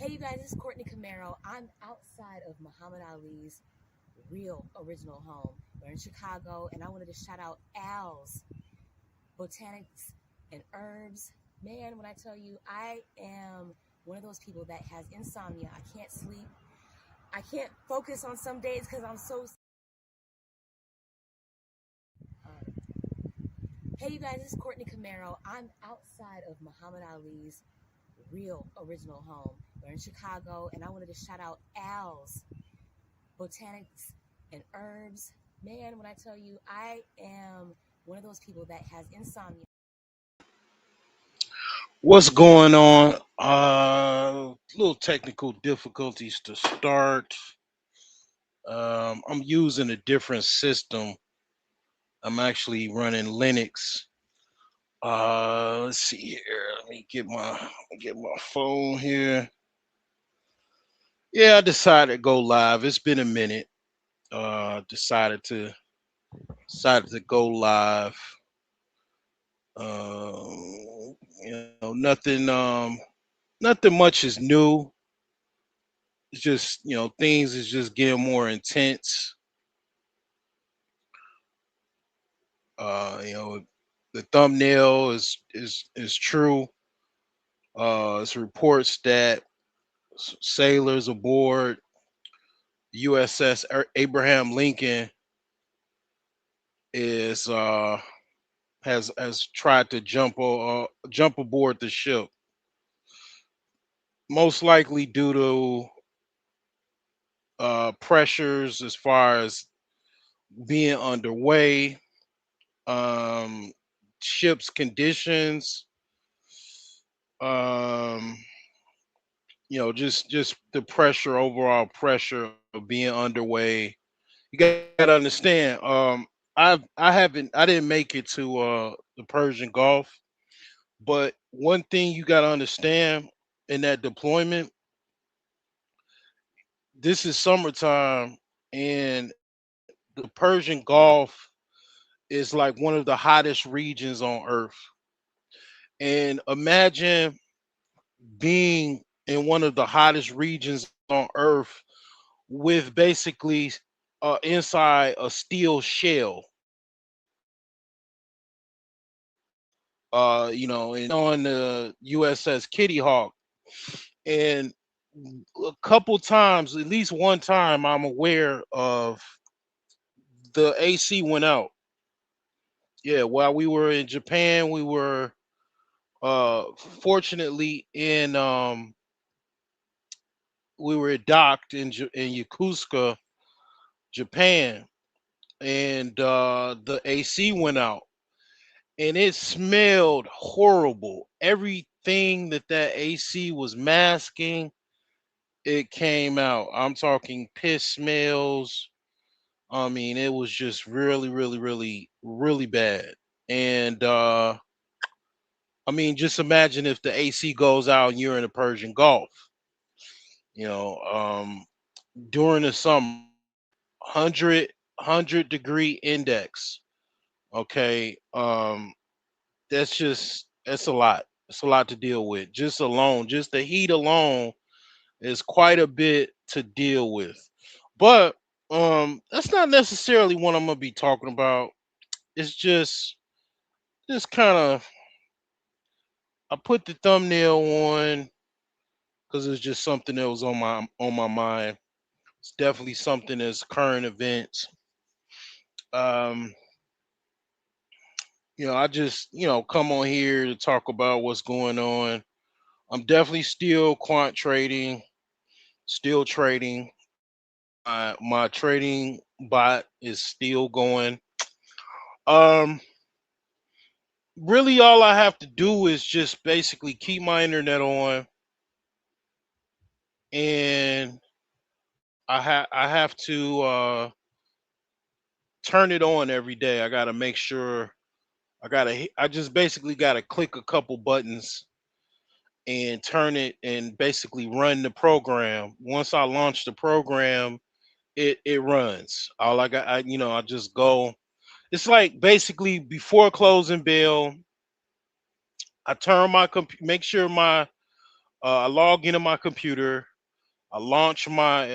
Hey, you guys, this is Courtney Camaro. I'm outside of Muhammad Ali's real original home. We're in Chicago, and I wanted to shout out Al's Botanics and Herbs. Man, when I tell you, I am one of those people that has insomnia. I can't sleep. I can't focus on some days because I'm so. Uh, hey, you guys, this is Courtney Camaro. I'm outside of Muhammad Ali's real original home. We're in Chicago, and I wanted to shout out Al's Botanics and Herbs. Man, when I tell you, I am one of those people that has insomnia. What's going on? Little technical difficulties to start. I'm using a different system. I'm actually running Linux. Let's see here. Let me get my phone here. Yeah, I decided to go live. It's been a minute. Decided to go live. Nothing. Nothing much is new. It's just things is just getting more intense. You know, the thumbnail is true. It's reports that sailors aboard USS Abraham Lincoln is has tried to jump aboard the ship, most likely due to pressures as far as being underway, um, ship's conditions, um, just the pressure, overall pressure of being underway. You gotta understand. I didn't make it to the Persian Gulf, but one thing you gotta understand in that deployment, this is summertime, and the Persian Gulf is like one of the hottest regions on Earth. And imagine being in one of the hottest regions on Earth with basically inside a steel shell. And on the USS Kitty Hawk, and a couple times, at least one time, I'm aware of the AC went out. Yeah, while we were in Japan, we were fortunately we were docked in Yokosuka, Japan, and the AC went out, and it smelled horrible. Everything that AC was masking, it came out. I'm talking piss smells. I mean, it was just really, really, really, really bad. And I mean, just imagine if the AC goes out and you're in the Persian Gulf. You know, during the summer, 100 degree index. Okay, that's a lot. It's a lot to deal with. Just the heat alone is quite a bit to deal with. But that's not necessarily what I'm gonna be talking about. It's just kind of, I put the thumbnail on because it's just something that was on my mind. It's definitely something that's current events. Um, I just come on here to talk about what's going on. I'm definitely still quant trading, still trading. My trading bot is still going. Um, Really, all I have to do is just basically keep my internet on, and I have to turn it on every day. I got to make sure I just basically got to click a couple buttons and turn it and basically run the program. Once I launch the program, it runs. All I got, I just go. It's like basically before closing bell, I turn make sure my I log into my computer. I launch my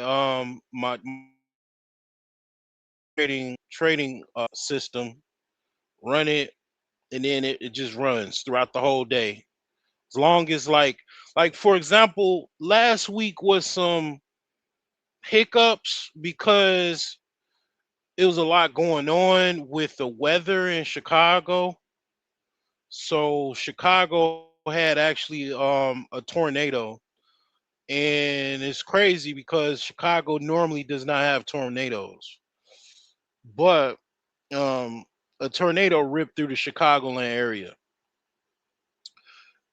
trading system, run it, and then it just runs throughout the whole day. As long as like for example, last week was some hiccups because it was a lot going on with the weather in Chicago. So Chicago had actually a tornado, and it's crazy because Chicago normally does not have tornadoes, but um a tornado ripped through the Chicagoland area,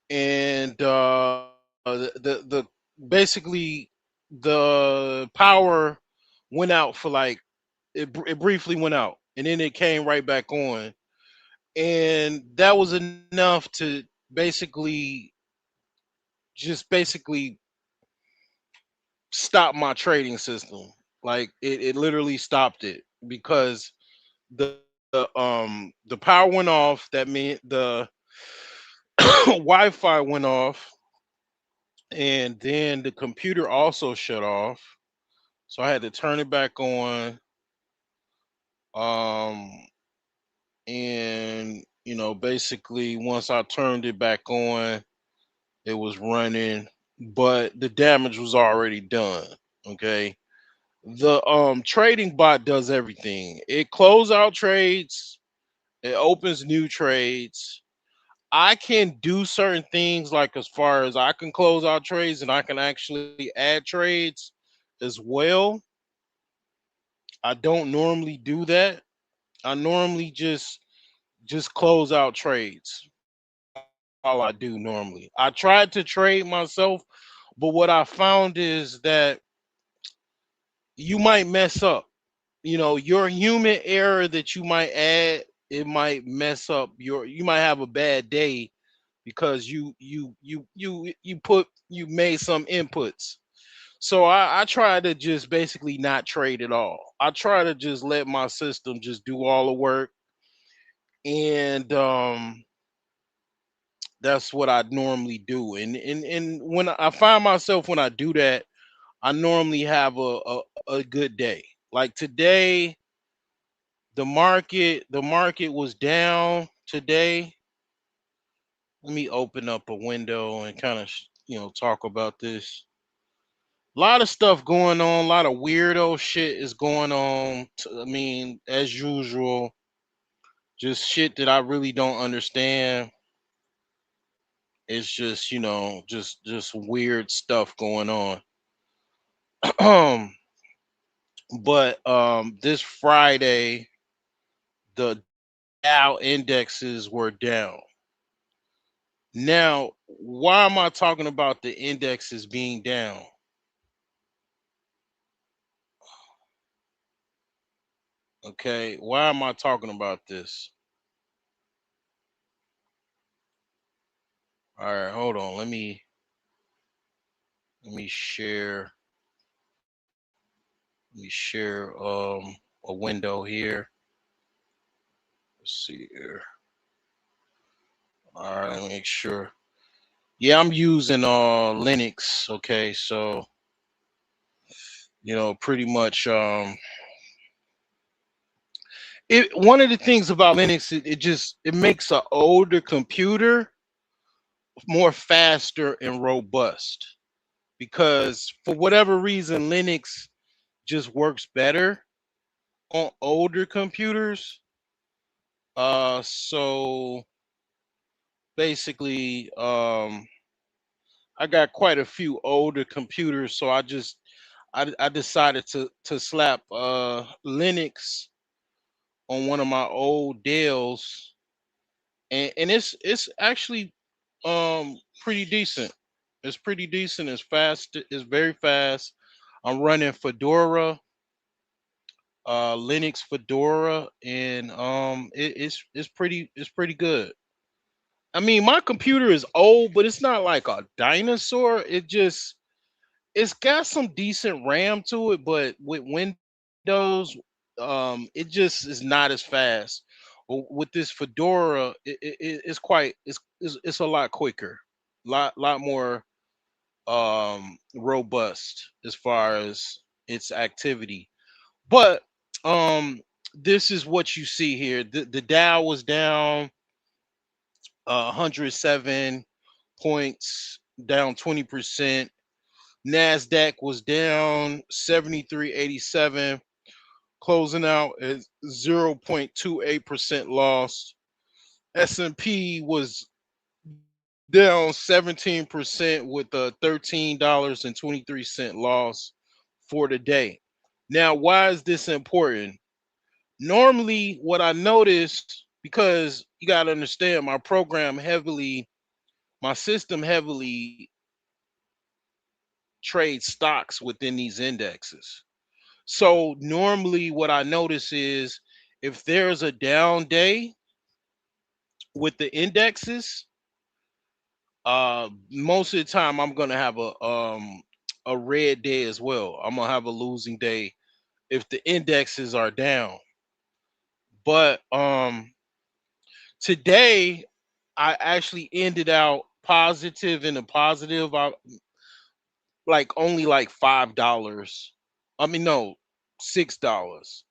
and the basically the power went out for like it briefly went out, and then it came right back on, and that was enough to basically basically stop my trading system. Like it literally stopped it because the power went off. That meant the Wi-Fi went off, and then the computer also shut off. So I had to turn it back on. Um, and basically once I turned it back on, it was running, but the damage was already done. Okay. The trading bot does everything. It closes out trades, it opens new trades. I can do certain things, like as far as I can close out trades and I can actually add trades as well. I don't normally do that. I normally just close out trades. That's all I do normally. I tried to trade myself, but what I found is that you might mess up. Your human error that you might add, it might mess up you might have a bad day because you made some inputs. So I try to just basically not trade at all. I try to just let my system just do all the work, and that's what I normally do. And when I find myself when I do that, I normally have a good day. Like today, the market was down today. Let me open up a window and kind of talk about this. A lot of stuff going on, a lot of weirdo shit is going on. I mean, as usual, just shit that I really don't understand. It's just just weird stuff going on. But this Friday, the Dow indexes were down. Now, why am I talking about the indexes being down? Okay, why am I talking about this? All right, hold on. Let me share a window here. Let's see here. All right, let me make sure. Yeah, I'm using Linux. Okay, so pretty much one of the things about Linux, it makes an older computer more faster and robust, because for whatever reason Linux just works better on older computers. So basically, I got quite a few older computers, so I decided to slap Linux on one of my old Dells, and it's actually pretty decent. It's pretty decent. It's fast. It's very fast. I'm running Fedora, Linux Fedora, and it's pretty good. I mean, my computer is old, but it's not like a dinosaur. It's got some decent RAM to it, but with Windows, it just is not as fast. With this Fedora, it's quite it's a lot quicker, lot more. robust as far as its activity. But um this is what you see here. The Dow was down 107 points, down 20%. Nasdaq was down 73.87, closing out at 0.28% loss. S&P was down 17% with a $13.23 loss for the day. Now, why is this important? Normally, what I noticed, because you got to understand, my system heavily trades stocks within these indexes. So normally, what I notice is if there's a down day with the indexes, most of the time I'm gonna have a red day as well. I'm gonna have a losing day if the indexes are down. But today I actually ended out positive in a positive. I like only like $5. I mean no, $6.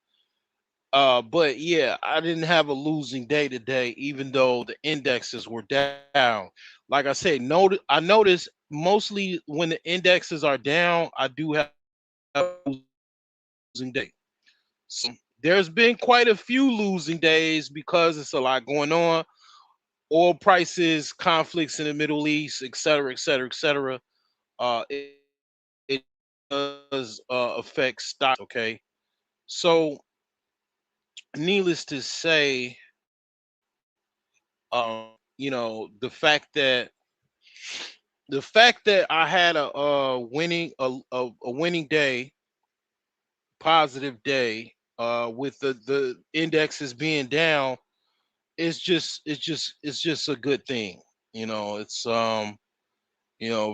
But yeah, I didn't have a losing day today, even though the indexes were down. Like I said, I notice mostly when the indexes are down, I do have a losing day. So there's been quite a few losing days because it's a lot going on. Oil prices, conflicts in the Middle East, et cetera, et cetera, et cetera. It does affect stocks markets, okay? So needless to say, the fact that I had a winning day, positive day, with the indexes being down, it's just a good thing. It's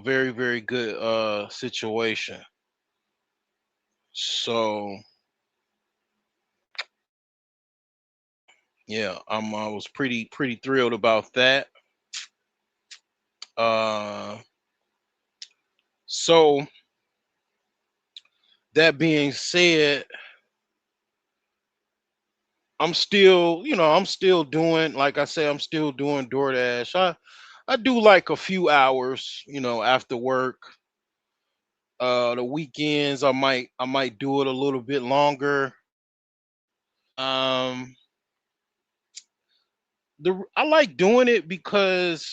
very very good situation. So yeah, I was pretty thrilled about that. Uh, so that being said, I'm still doing, like I say, I'm still doing DoorDash. I do like a few hours, after work. The weekends I might do it a little bit longer. Um, I like doing it because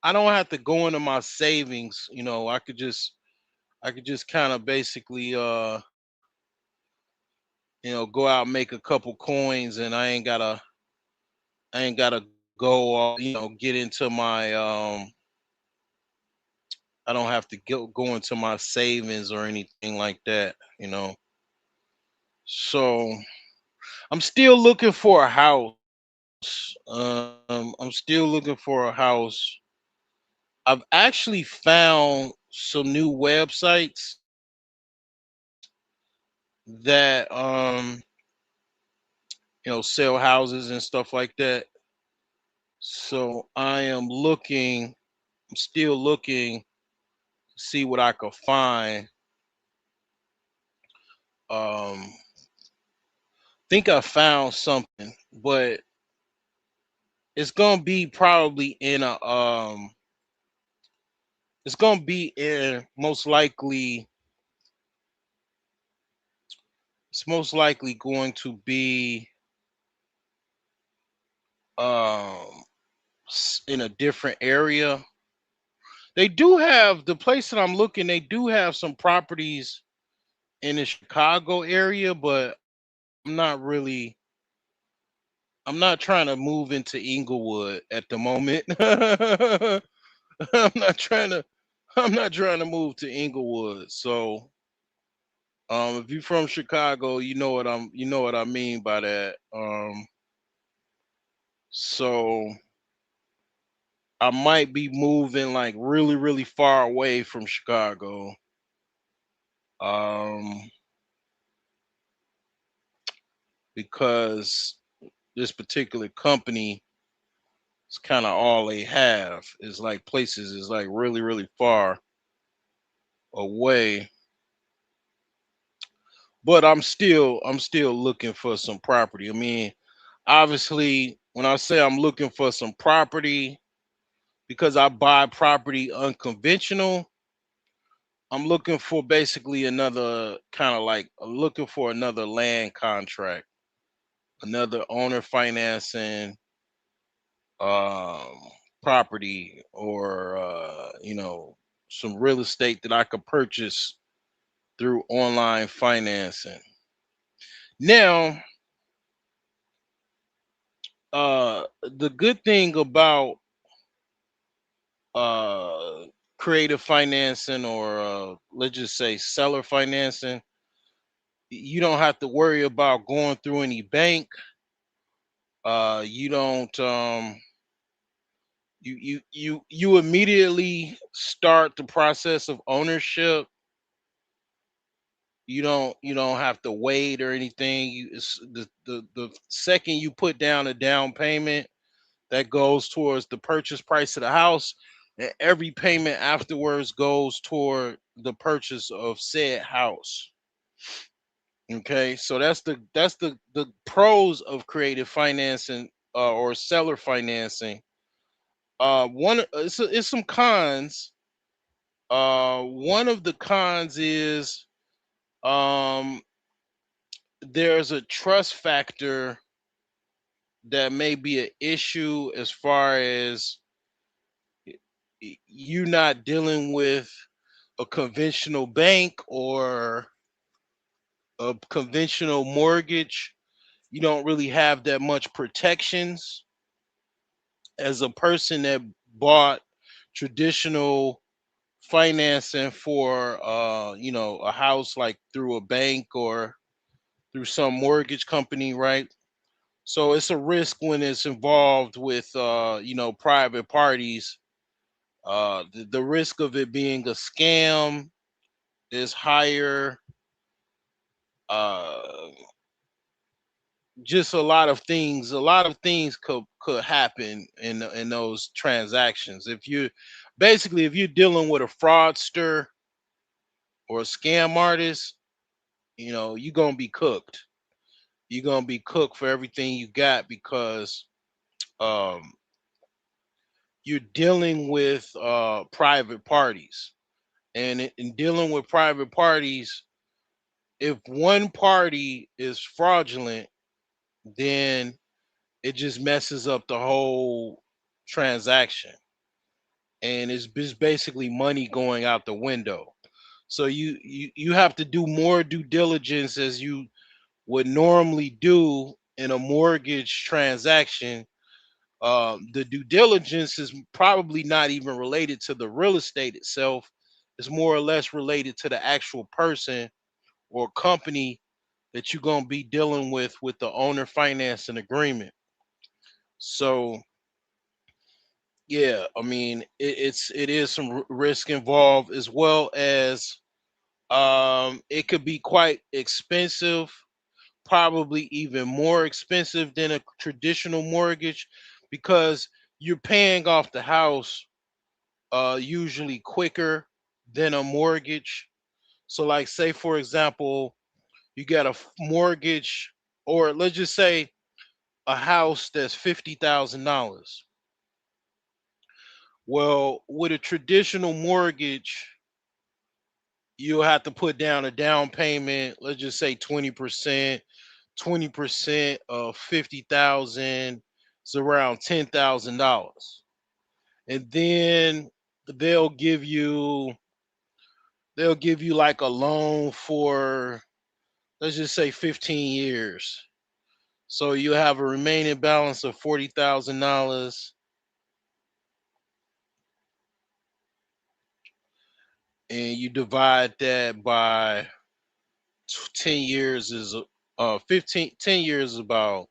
I don't have to go into my savings. I could just kind of basically go out and make a couple coins, and I ain't gotta go get into my I don't have to go into my savings or anything like that. So I'm still looking for a house. I'm still looking for a house. I've actually found some new websites that sell houses and stuff like that. So I'm still looking to see what I could find. Think I found something, but it's gonna be probably in a it's gonna be in most likely it's most likely going to be um in a different area. They do have the place that I'm looking, they do have some properties in the Chicago area, but I'm not trying to move into Inglewood at the moment. I'm not trying to I'm not trying to move to Inglewood. So if you're from Chicago, you know what I mean by that. So I might be moving like really, really far away from Chicago. Um, because this particular company It's kind of all they have. Is like places is like really really far away. But I'm still looking for some property. I mean, obviously, when I say I'm looking for some property because I buy property unconventional, I'm looking for basically another kind of like looking for another land contract, another owner financing um property, or some real estate that I could purchase through online financing. Now, the good thing about uh creative financing, or let's just say seller financing, you don't have to worry about going through any bank. You don't you immediately start the process of ownership. You don't have to wait or anything. The second you put down a down payment, that goes towards the purchase price of the house, and every payment afterwards goes toward the purchase of said house. Okay, so that's the pros of creative financing, or seller financing. It's some cons. One of the cons is, um there's a trust factor that may be an issue, as far as you not dealing with a conventional bank or a conventional mortgage. You don't really have that much protections as a person that bought traditional financing for a house, like through a bank or through some mortgage company, right? So it's a risk when it's involved with private parties. The risk of it being a scam is higher. uh just a lot of things could happen in those transactions. If you're dealing with a fraudster or a scam artist, you're gonna be cooked. You're gonna be cooked for everything you got, because um you're dealing with private parties. And in dealing with private parties, if one party is fraudulent, then it just messes up the whole transaction, and it's just basically money going out the window. So you have to do more due diligence as you would normally do in a mortgage transaction. The due diligence is probably not even related to the real estate itself. It's more or less related to the actual person or company that you're going to be dealing with the owner financing agreement. So yeah, I mean, it is some risk involved, as well as it could be quite expensive, probably even more expensive than a traditional mortgage, because you're paying off the house usually quicker than a mortgage. So, like, say for example, you got a mortgage, or let's just say a house that's $50,000. Well, with a traditional mortgage, you'll have to put down a down payment. Let's just say 20%. 20% of 50,000 is around $10,000, and then they'll give you they'll give you like a loan for, let's just say, 15 years. So you have a remaining balance of $40,000, and you divide that by 10 years is 10 years is about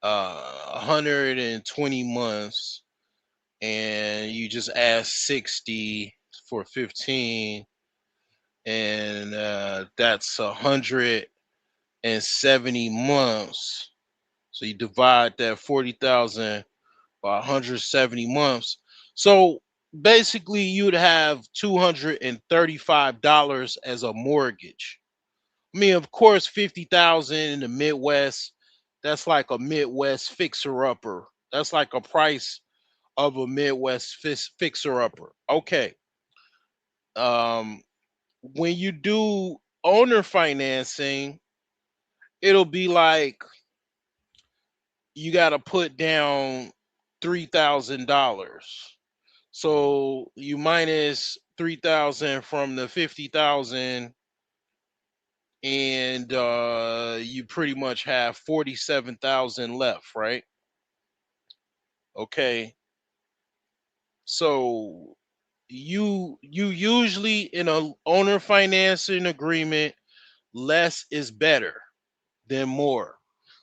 120 months, and you just add 60 for 15, and that's 170 months. So you divide that 40,000 170 months. So basically, you'd have $235 as a mortgage. I mean, of course, 50,000 in the Midwest. That's like a Midwest fixer upper. That's like a price of a Midwest fixer upper. Okay. Um, when you do owner financing, it'll be like you got to put down $3,000. So you minus 3,000 from the 50,000, and you pretty much have 47,000 left, right? Okay. So you usually in a owner financing agreement, less is better than more.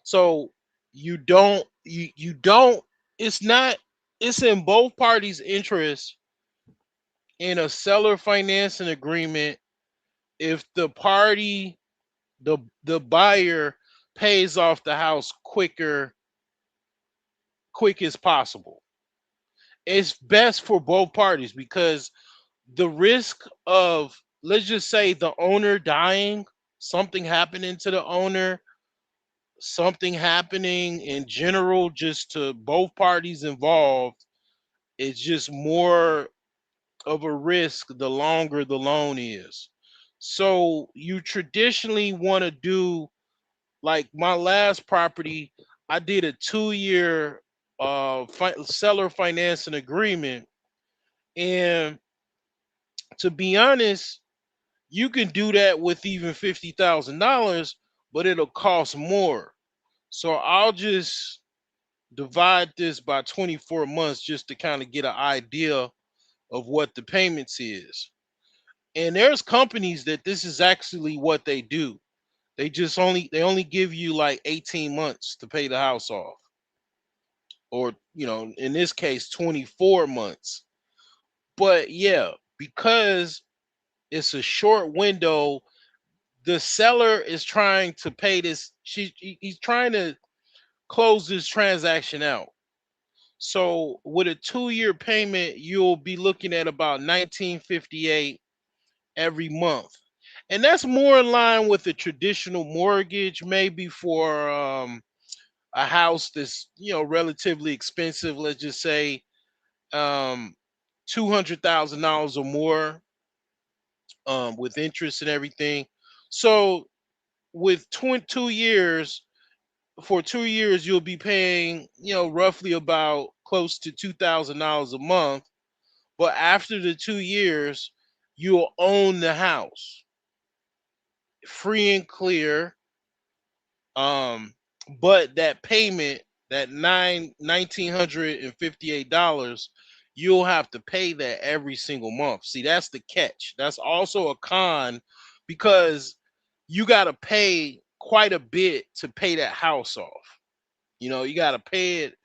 So you don't it's not it's in both parties' interest in a seller financing agreement if the buyer pays off the house quick as possible. It's best for both parties because the risk of, let's just say, the owner dying, something happening to the owner, something happening in general just to both parties involved, is just more of a risk the longer the loan is. So you traditionally want to do, like my last property, I did a 2 year seller financing agreement. And to be honest, you can do that with even $50,000, but it'll cost more. So I'll just divide this by 24 months just to kind of get an idea of what the payments is. And there's companies that this is actually what they do. They only give you like 18 months to pay the house off, or in this case 24 months. But yeah, because it's a short window, the seller is trying to pay this he's trying to close this transaction out. So with a 2 year payment, you'll be looking at about 1958 every month. And that's more in line with a traditional mortgage, maybe for a house that's relatively expensive. Let's just say um, $200,000 or more, with interest and everything. So with 22 years, for 2 years, you'll be paying roughly about close to $2,000 a month. But after the 2 years, you'll own the house free and clear. Um, but that payment, that $1,958, you'll have to pay that every single month. See, that's the catch. That's also a con because you got to pay quite a bit to pay that house off. You got to pay it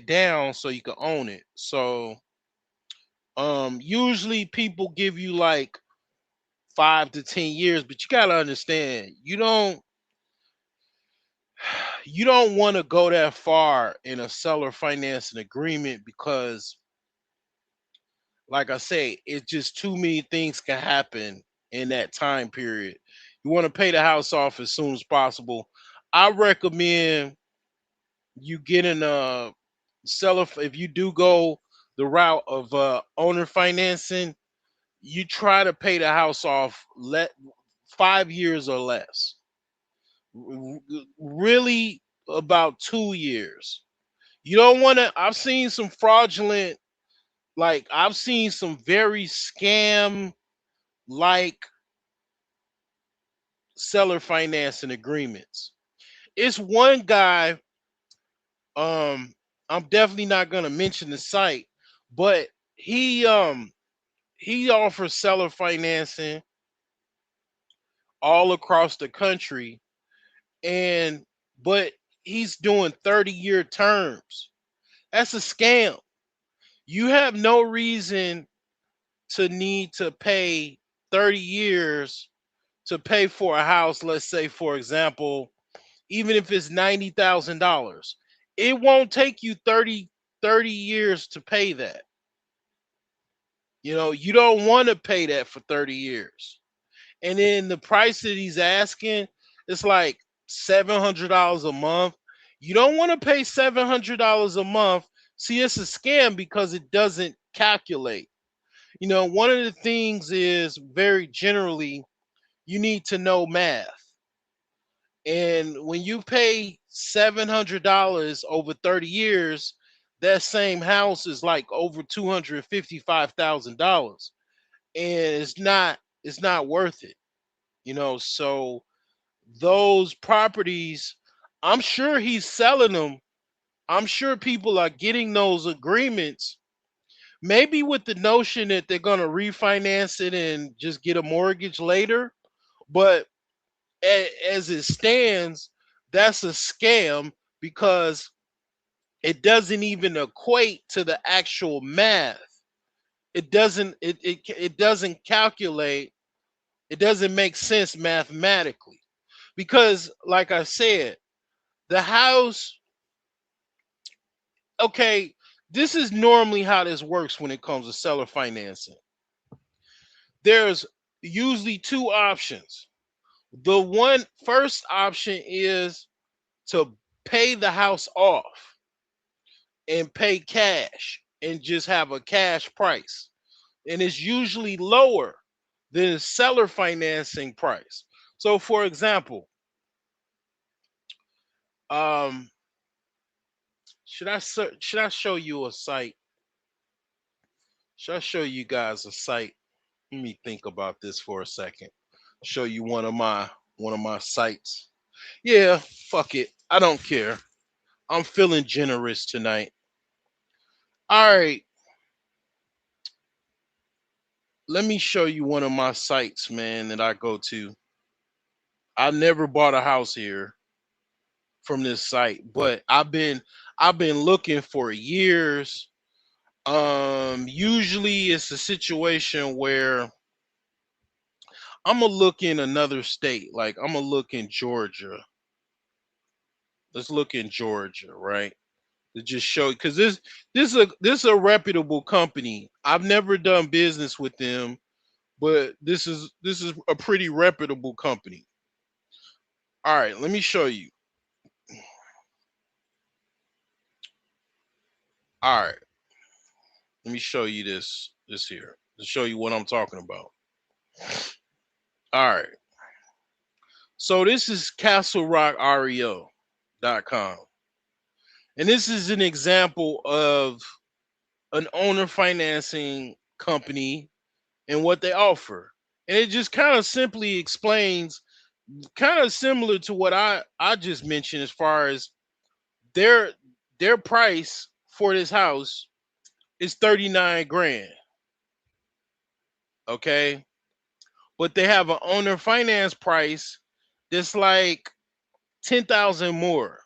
down so you can own it. So, usually people give you like 5 to 10 years, but you got to understand, you don't want to go that far in a seller financing agreement because, like I say, it's just too many things can happen in that time period. You want to pay the house off as soon as possible. I recommend you getting a seller. If you do go the route of owner financing, you try to pay the house off 5 years or less. Really, about 2 years. You don't want to. I've seen some very scam like seller financing agreements. It's one guy, um, I'm definitely not gonna mention the site, but he offers seller financing all across the country, and but he's doing 30-year terms. That's a scam. You have no reason to need to pay 30 years to pay for a house. Let's say, for example, even if it's $90,000, it won't take you 30. 30 years to pay that. You don't want to pay that for 30 years. And then the price that he's asking is like $700 a month. You don't want to pay $700 a month. See, it's a scam because it doesn't calculate. One of the things is very generally you need to know math. And when you pay $700 over 30 years, that same house is like over $255,000. And it's not worth it. So those properties, I'm sure he's selling them. I'm sure people are getting those agreements, maybe with the notion that they're going to refinance it and just get a mortgage later. But as it stands, that's a scam because it doesn't even equate to the actual math. It doesn't calculate. It doesn't make sense mathematically because, like I said, the house. Okay, this is normally how this works when it comes to seller financing. There's usually two options. The one first option is to pay the house off and pay cash and just have a cash price. And it's usually lower than the seller financing price. So for example, um should I show you a site? Should I show you guys a site? Let me think about this for a second. Show you one of my sites. Yeah, fuck it. I don't care. I'm feeling generous tonight. All right, let me show you one of my sites, man, that I go to. I never bought a house here from this site, but I've been looking for years. Usually it's a situation where I'm gonna look in another state, like I'm gonna look in Georgia. Let's look in Georgia, right? To just show, because this is a reputable company. I've never done business with them, but this is a pretty reputable company. All right, let me show you. All right, let me show you this here to show you what I'm talking about. All right, so this is CastleRockREO.com, and this is an example of an owner financing company and what they offer. And it just kind of simply explains, kind of similar to what I just mentioned, as far as their their price for this house is 39 grand. Okay. But they have an owner finance price that's like 10,000 more.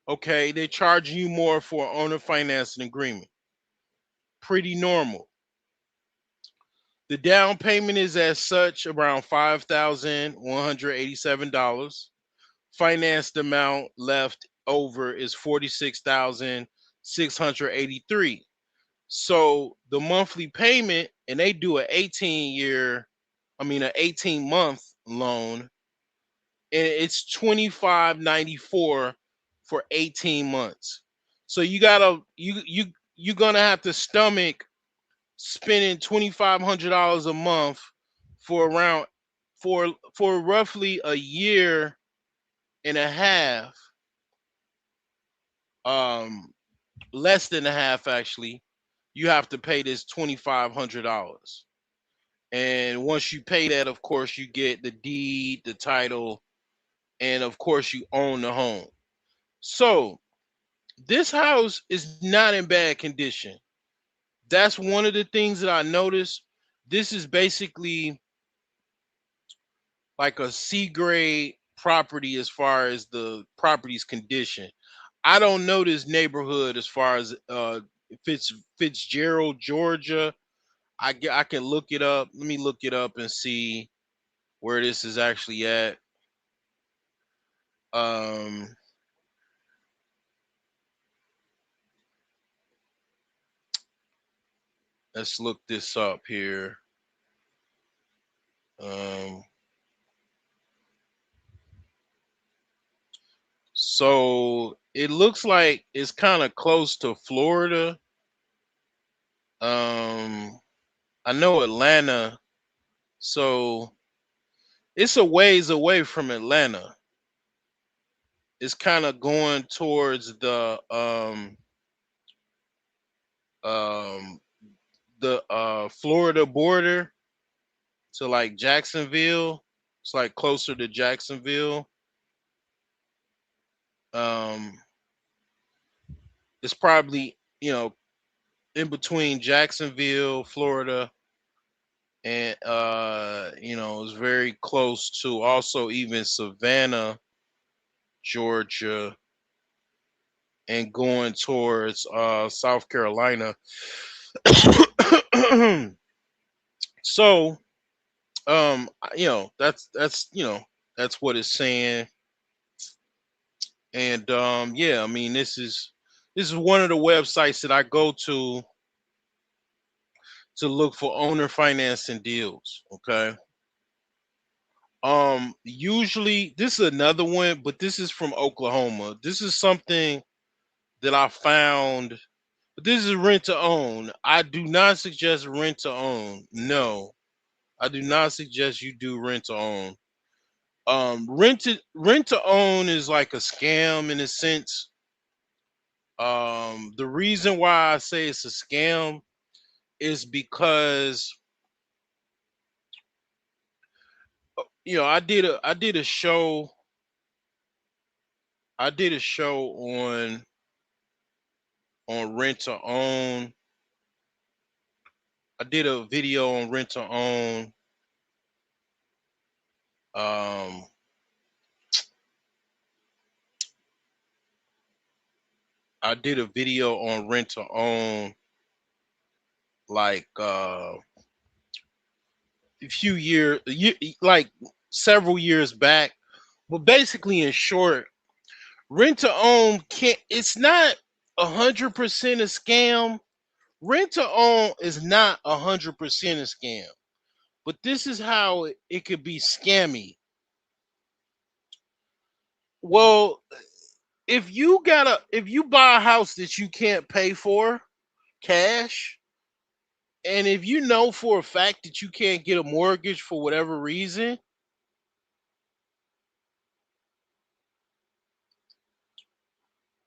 Okay. They're charging you more for an owner financing agreement. Pretty normal. The down payment is as such around $5,187. Financed amount left over is 46,683. So the monthly payment, and they do an 18-month loan, and it's 2594 for 18 months. So you're gonna have to stomach spending $2,500 a month for around for roughly a year and a half, um less than a half actually. You have to pay this $2,500. And once you pay that, of course, you get the deed, the title, and of course, you own the home. So this house is not in bad condition. That's one of the things that I noticed. This is basically like a C grade property as far as the property's condition. I don't know this neighborhood as far as Fitzgerald, Georgia. I can look it up. Let me look it up and see where this is actually at. Um, Let's look this up here. Um, so it looks like it's kind of close to Florida. I know Atlanta, so it's a ways away from Atlanta. It's kind of going towards um the Florida border to like Jacksonville. It's like closer to Jacksonville. Um, it's probably in between Jacksonville, Florida, and it's very close to also even Savannah, Georgia, and going towards South Carolina. So that's what it's saying. And yeah, I mean this is one of the websites that I go to look for owner financing deals. Okay. Usually this is another one, but this is from Oklahoma. This is something that I found, but this is rent to own. I do not suggest rent to own. No, I do not suggest you do rent to own. Rent to own is like a scam in a sense. The reason why I say it's a scam is because I did a show on rent to own. I did a video on rent to own. Um, I did a video on rent to own like a few years, like several years back. But basically, in short, rent to own can't. It's not 100% a scam. Rent to own is not 100% a scam. But this is how it could be scammy. Well, if you buy a house that you can't pay for cash, and if you know for a fact that you can't get a mortgage for whatever reason,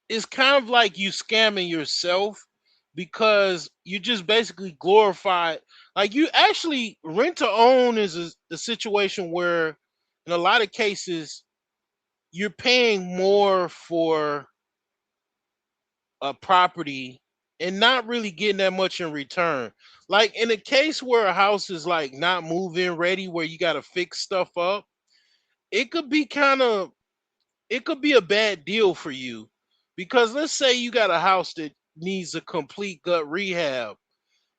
it's kind of like you scamming yourself because you just basically glorified. Like, you actually rent to own is a situation where in a lot of cases you're paying more for a property and not really getting that much in return. Like in a case where a house is like not move-in ready, where you got to fix stuff up, it could be kind of it could be a bad deal for you, because let's say you got a house that needs a complete gut rehab.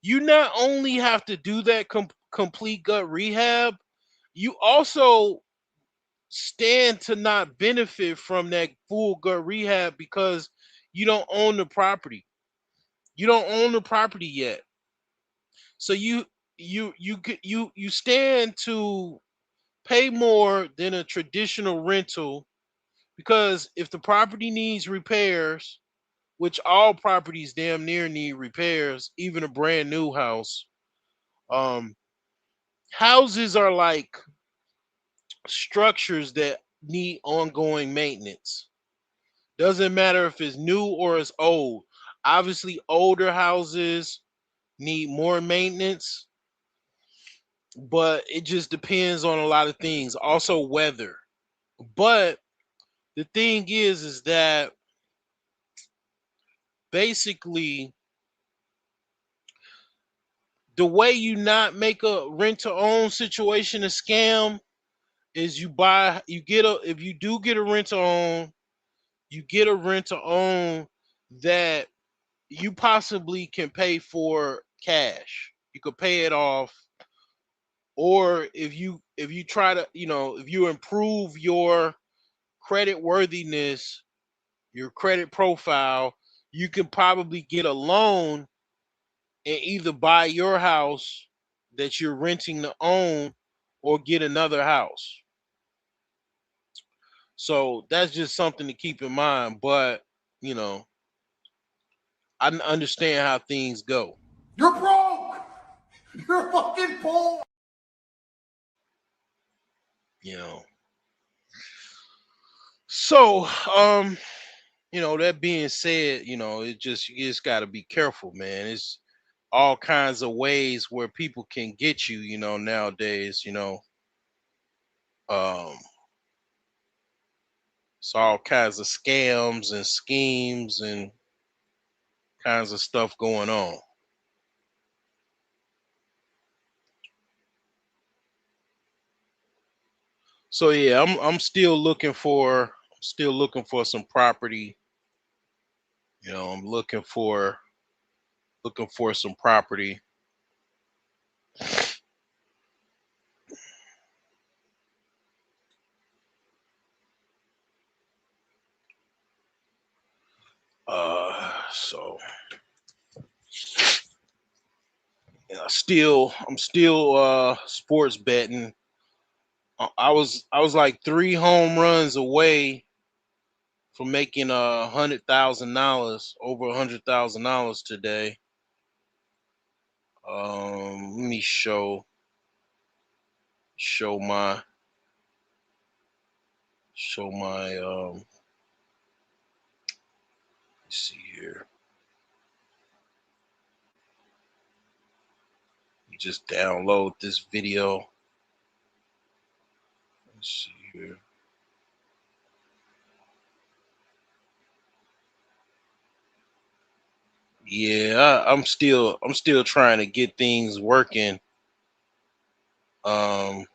You not only have to do that complete gut rehab, you also stand to not benefit from that full gut rehab because you don't own the property. You don't own the property yet. So you stand to pay more than a traditional rental, because if the property needs repairs, which all properties damn near need repairs, even a brand new house. Um, Houses are like structures that need ongoing maintenance. Doesn't matter if it's new or it's old. Obviously, older houses need more maintenance, but it just depends on a lot of things. Also, weather. But the thing is that basically the way you not make a rent to own situation a scam is you get a if you do get a rent to own, you get a rent to own that you possibly can pay for cash. You could pay it off, or if you try to, if you improve your credit worthiness, your credit profile, you can probably get a loan and either buy your house that you're renting to own or get another house. So that's just something to keep in mind. But, you know, understand how things go. You're broke! You're fucking poor! You know. So, that being said, you just gotta be careful, man. It's all kinds of ways where people can get you, nowadays, Um, it's all kinds of scams and schemes and kinds of stuff going on. So yeah, I'm still looking for some property. I'm looking for some property. So I'm still sports betting. I was like 3 home runs away from making $100,000, over $100,000 today. Let me show my let's see here. You just download this video. Let's see here. Yeah, I'm still trying to get things working. Um,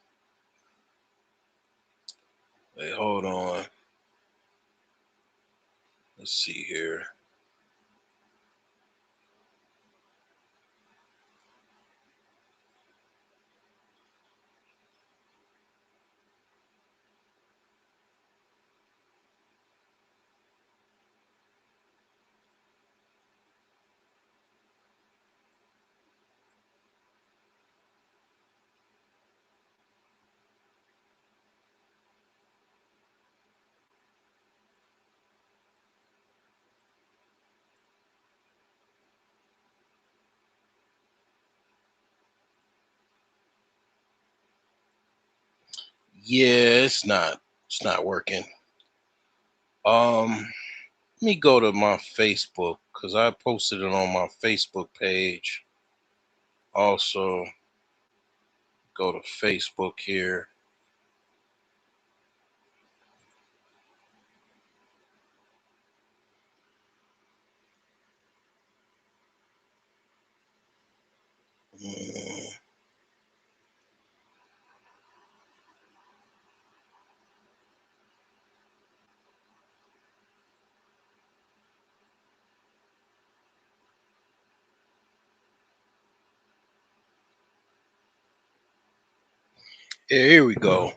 Wait, hold on. Let's see here. Yeah, it's not working. Let me go to my Facebook because I posted it on my Facebook page. Also, go to Facebook here. Mm, yeah, here we go.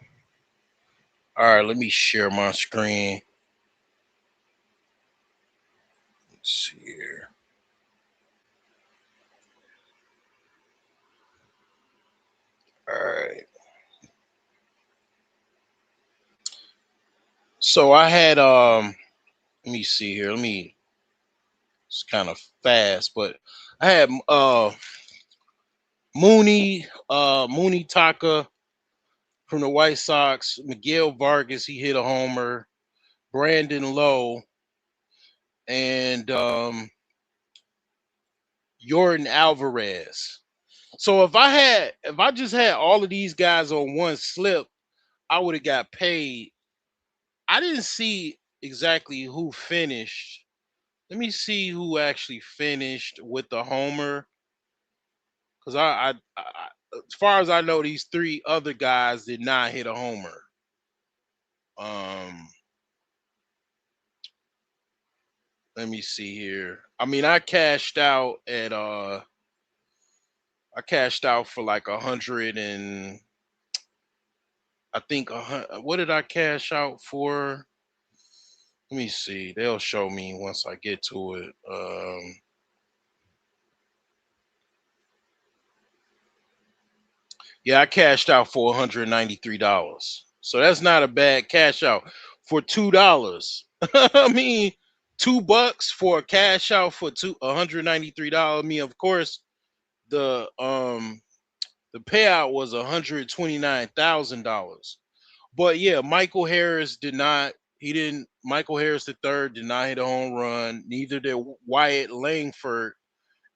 All right, let me share my screen. Let's see here. All right. So I had let me see here. It's kind of fast, but I had Mooney Taka from the White Sox, Miguel Vargas, he hit a homer, Brandon Lowe, and Jordan Alvarez. So if I just had all of these guys on one slip, I would have got paid. I didn't see exactly who finished. Let me see who actually finished with the homer, because as far as I know, these three other guys did not hit a homer. Um, Let me see here. I mean, I cashed out for like 100 and I think what did I cash out for? Let me see. They'll show me once I get to it. Yeah, I cashed out for $193. So that's not a bad cash out for $2. I mean, $2 for a cash out for $193. I mean, of course, the um the payout was $129,000. But yeah, Michael Harris did not. He didn't. Michael Harris the third did not hit a home run. Neither did Wyatt Langford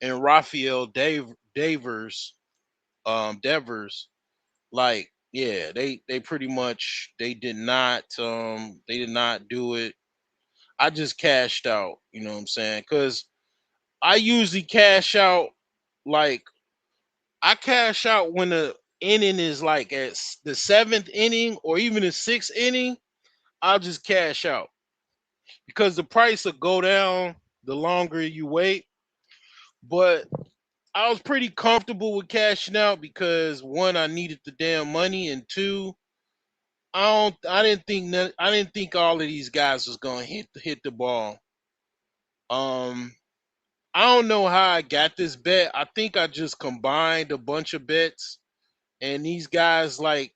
and Rafael Devers. Devers. Like, yeah, they pretty much they did not do it. I just cashed out. You know what I'm saying? Because I usually cash out like I cash out when the inning is like at the seventh inning or even the sixth inning. I'll just cash out because the price will go down the longer you wait. But I was pretty comfortable with cashing out because one, I needed the damn money, and two, I didn't think all of these guys was gonna hit the ball. Um, I don't know how I got this bet. I think I just combined a bunch of bets, and these guys like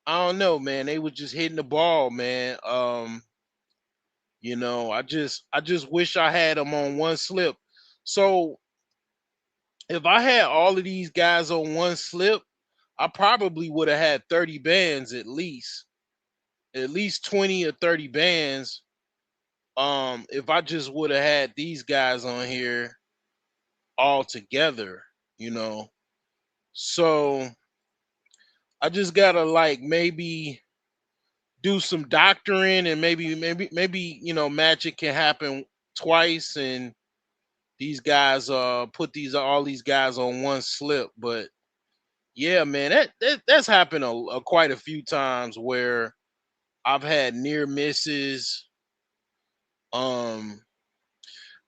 I don't know, man. They were just hitting the ball, man. I just wish I had them on one slip. So if I had all of these guys on one slip, I probably would have had 30 bands at least 20 or 30 bands. If I just would have had these guys on here all together, you know. So I just gotta like maybe do some doctoring and maybe magic can happen twice and these guys put these all these guys on one slip. But yeah, man, that's happened quite a few times where I've had near misses. um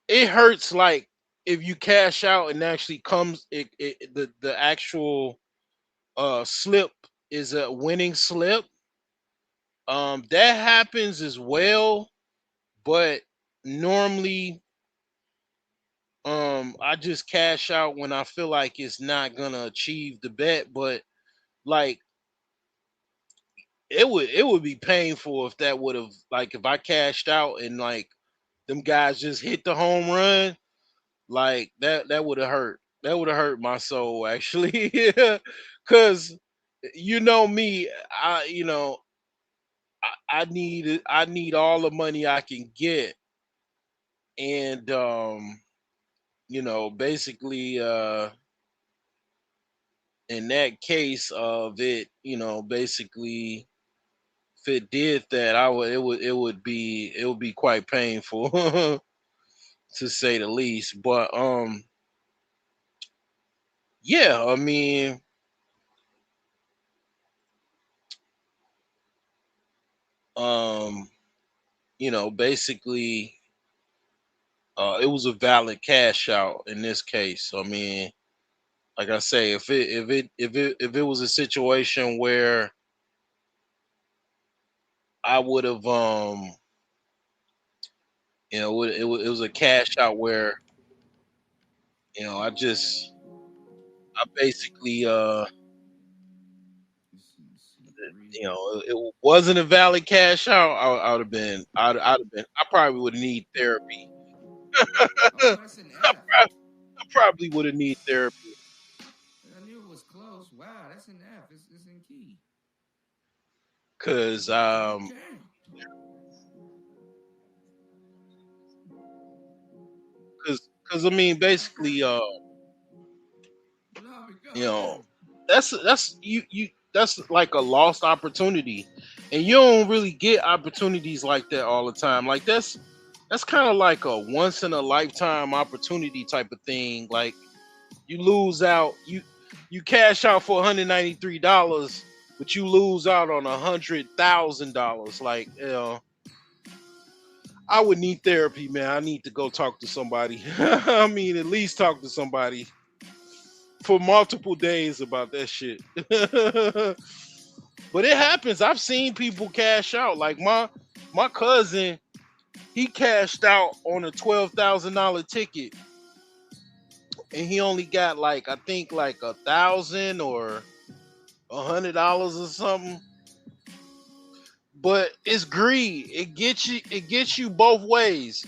it hurts like if you cash out and actually comes the actual slip is a winning slip. That happens as well, but normally I just cash out when I feel like it's not gonna achieve the bet. But like it would be painful if that would have like if I cashed out and like them guys just hit the home run. Like that would have hurt. That would have hurt my soul actually. Cause you know me, I need all the money I can get. And basically in that case of it, basically if it did that, it would be quite painful to say the least. But yeah, I mean, um, basically it was a valid cash out in this case. I mean, like I say, if it was a situation where I would have it was a cash out where I basically it wasn't a valid cash out. I would have been I'd have been I probably would need therapy. I, Oh, that's an F. I probably would have need therapy I knew it was close. Wow, that's an F. It's in key. because God damn. because I mean basically Love it. you know Go. that's you that's like a lost opportunity, and you don't really get opportunities like that all the time. Like that's kind of like a once in a lifetime opportunity type of thing. Like you lose out, you cash out for $193, but you lose out on $100,000. Like I would need therapy, man. I need to go talk to somebody. I mean, at least talk to somebody for multiple days about that shit. But it happens. I've seen people cash out. Like my cousin, he cashed out on a $12,000 ticket, and he only got like I think like 1,000 or $100 or something. But it's greed. It gets you both ways.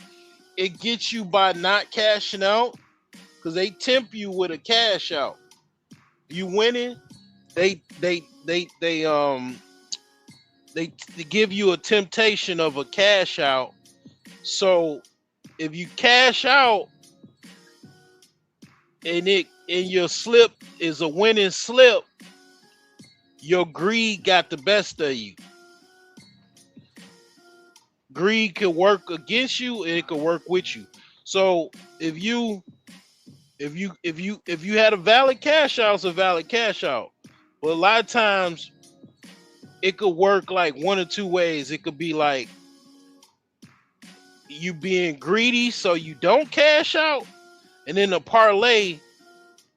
It gets you by not cashing out because they tempt you with a cash out. You winning, they they give you a temptation of a cash out. So if you cash out and your slip is a winning slip, your greed got the best of you. Greed can work against you and it can work with you. So if you if you had a valid cash out, it's a valid cash out. But a lot of times it could work like one or two ways. It could be like you being greedy so you don't cash out, and then the parlay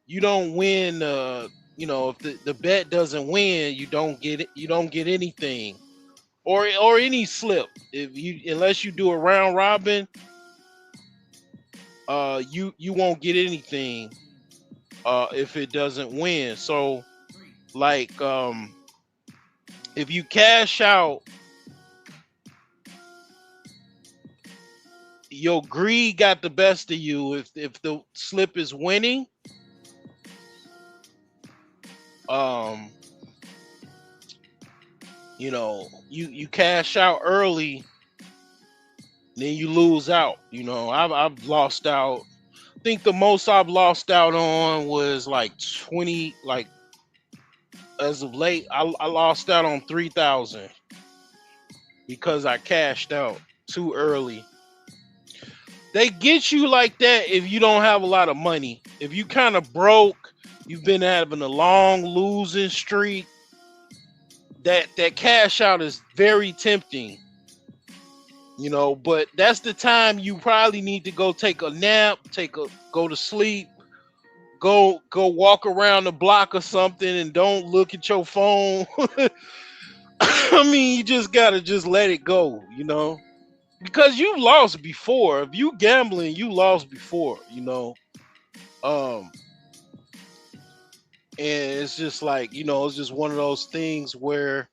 you don't win. If the bet doesn't win, you don't get anything or any slip. If you unless you do a round robin, you won't get anything if it doesn't win. So like if you cash out, your greed got the best of you. If the slip is winning, um, you cash out early, then you lose out. I've lost out. I think the most I've lost out on was like 20. Like as of late, I lost out on 3,000 because I cashed out too early. They get you like that if you don't have a lot of money. If you kind of broke, you've been having a long losing streak. That cash out is very tempting, but that's the time you probably need to go take a nap, go to sleep, go walk around the block or something and don't look at your phone. I mean, you just gotta just let it go. Because you lost before. If you gambling, you lost before. Um, and it's just like, it's just one of those things where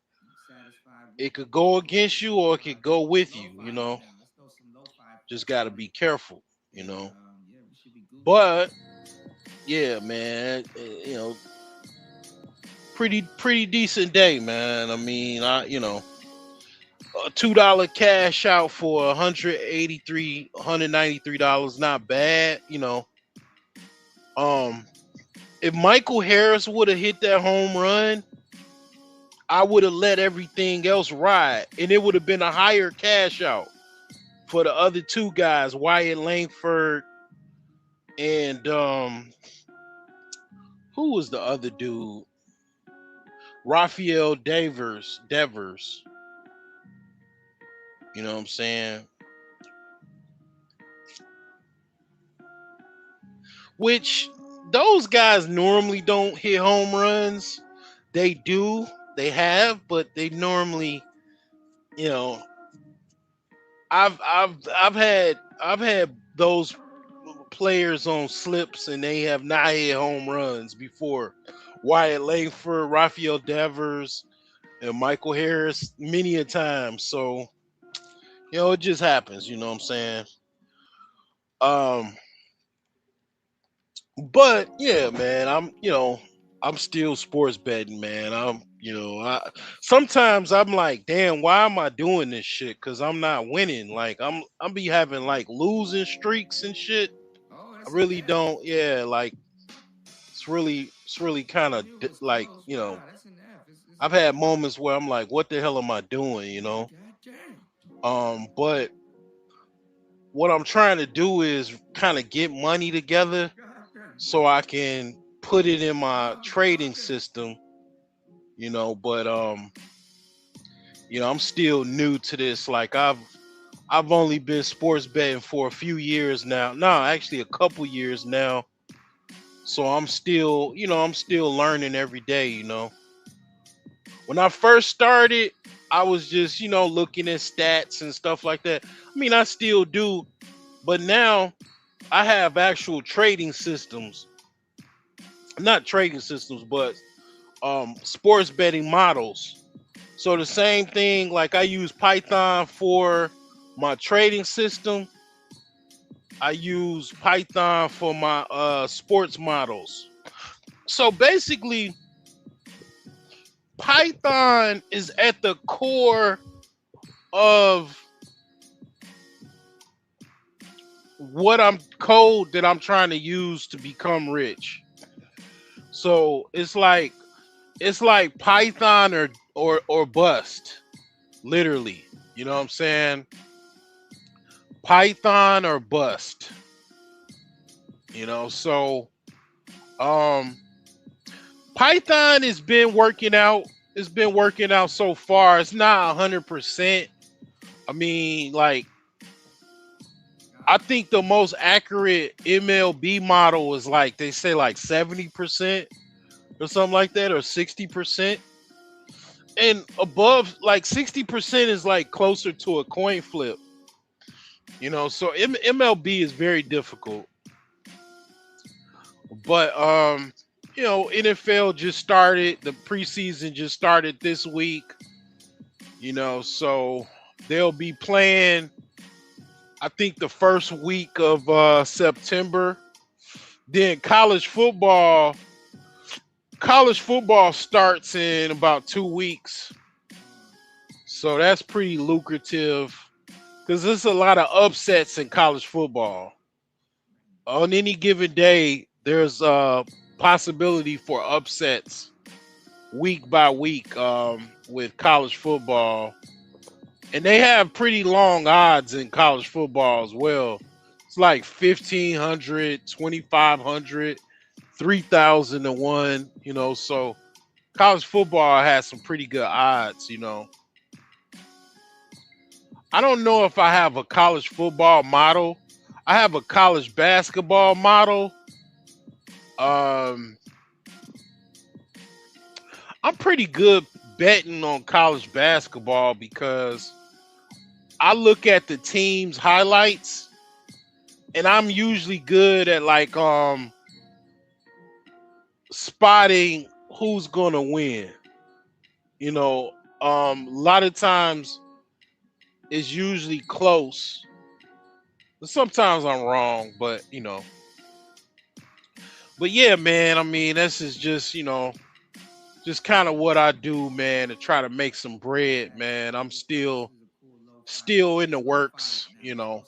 it could go against you or it could go with you. Just gotta be careful. But yeah, man, pretty decent day, man. I mean, a $2 cash out for $193, not bad. Um, if Michael Harris would have hit that home run, I would have let everything else ride, and it would have been a higher cash out for the other two guys, Wyatt Langford and who was the other dude? Rafael Devers. You know what I'm saying? Which those guys normally don't hit home runs. They do, they have, but they normally, you know, I've had those players on slips and they have not hit home runs before. Wyatt Langford, Rafael Devers, and Michael Harris many a time. So, it just happens, you know what I'm saying? Um, but yeah, man, I'm still sports betting, man. Sometimes I'm like, damn, why am I doing this shit? Cause I'm not winning. Like I'm be having like losing streaks and shit. I really don't. Yeah, like it's really kind of like I've had moments where I'm like, what the hell am I doing? But what I'm trying to do is kind of get money together so I can put it in my trading system. But I'm still new to this. Like I've only been sports betting for a few years now. No, actually a couple years now. So I'm still learning every day. When I first started, I was just, looking at stats and stuff like that. I mean, I still do, but now I have actual trading systems. Not trading systems, but sports betting models. So the same thing, like I use Python for my trading system. I use Python for my sports models. So basically, Python is at the core of what I'm code that I'm trying to use to become rich. So it's like Python or bust, literally. You know what I'm saying? Python or bust. So um Python has been working out. It's been working out so far. It's not 100%. I mean, like I think the most accurate MLB model is like they say like 70% or something like that, or 60%. And above like 60% is like closer to a coin flip. So MLB is very difficult. But NFL just started. The preseason just started this week. So they'll be playing, I think, the first week of September. Then college football starts in about 2 weeks. So that's pretty lucrative because there's a lot of upsets in college football. On any given day, there's a possibility for upsets week by week with college football. And they have pretty long odds in college football as well. It's like 1,500, 2,500, 3,000 to 1, so college football has some pretty good odds. I don't know if I have a college football model. I have a college basketball model. Um, I'm pretty good betting on college basketball because I look at the team's highlights and I'm usually good at like spotting who's gonna win. A lot of times it's usually close. Sometimes I'm wrong, but yeah, man. I mean, this is just kind of what I do, man, to try to make some bread, man. I'm still in the works. You know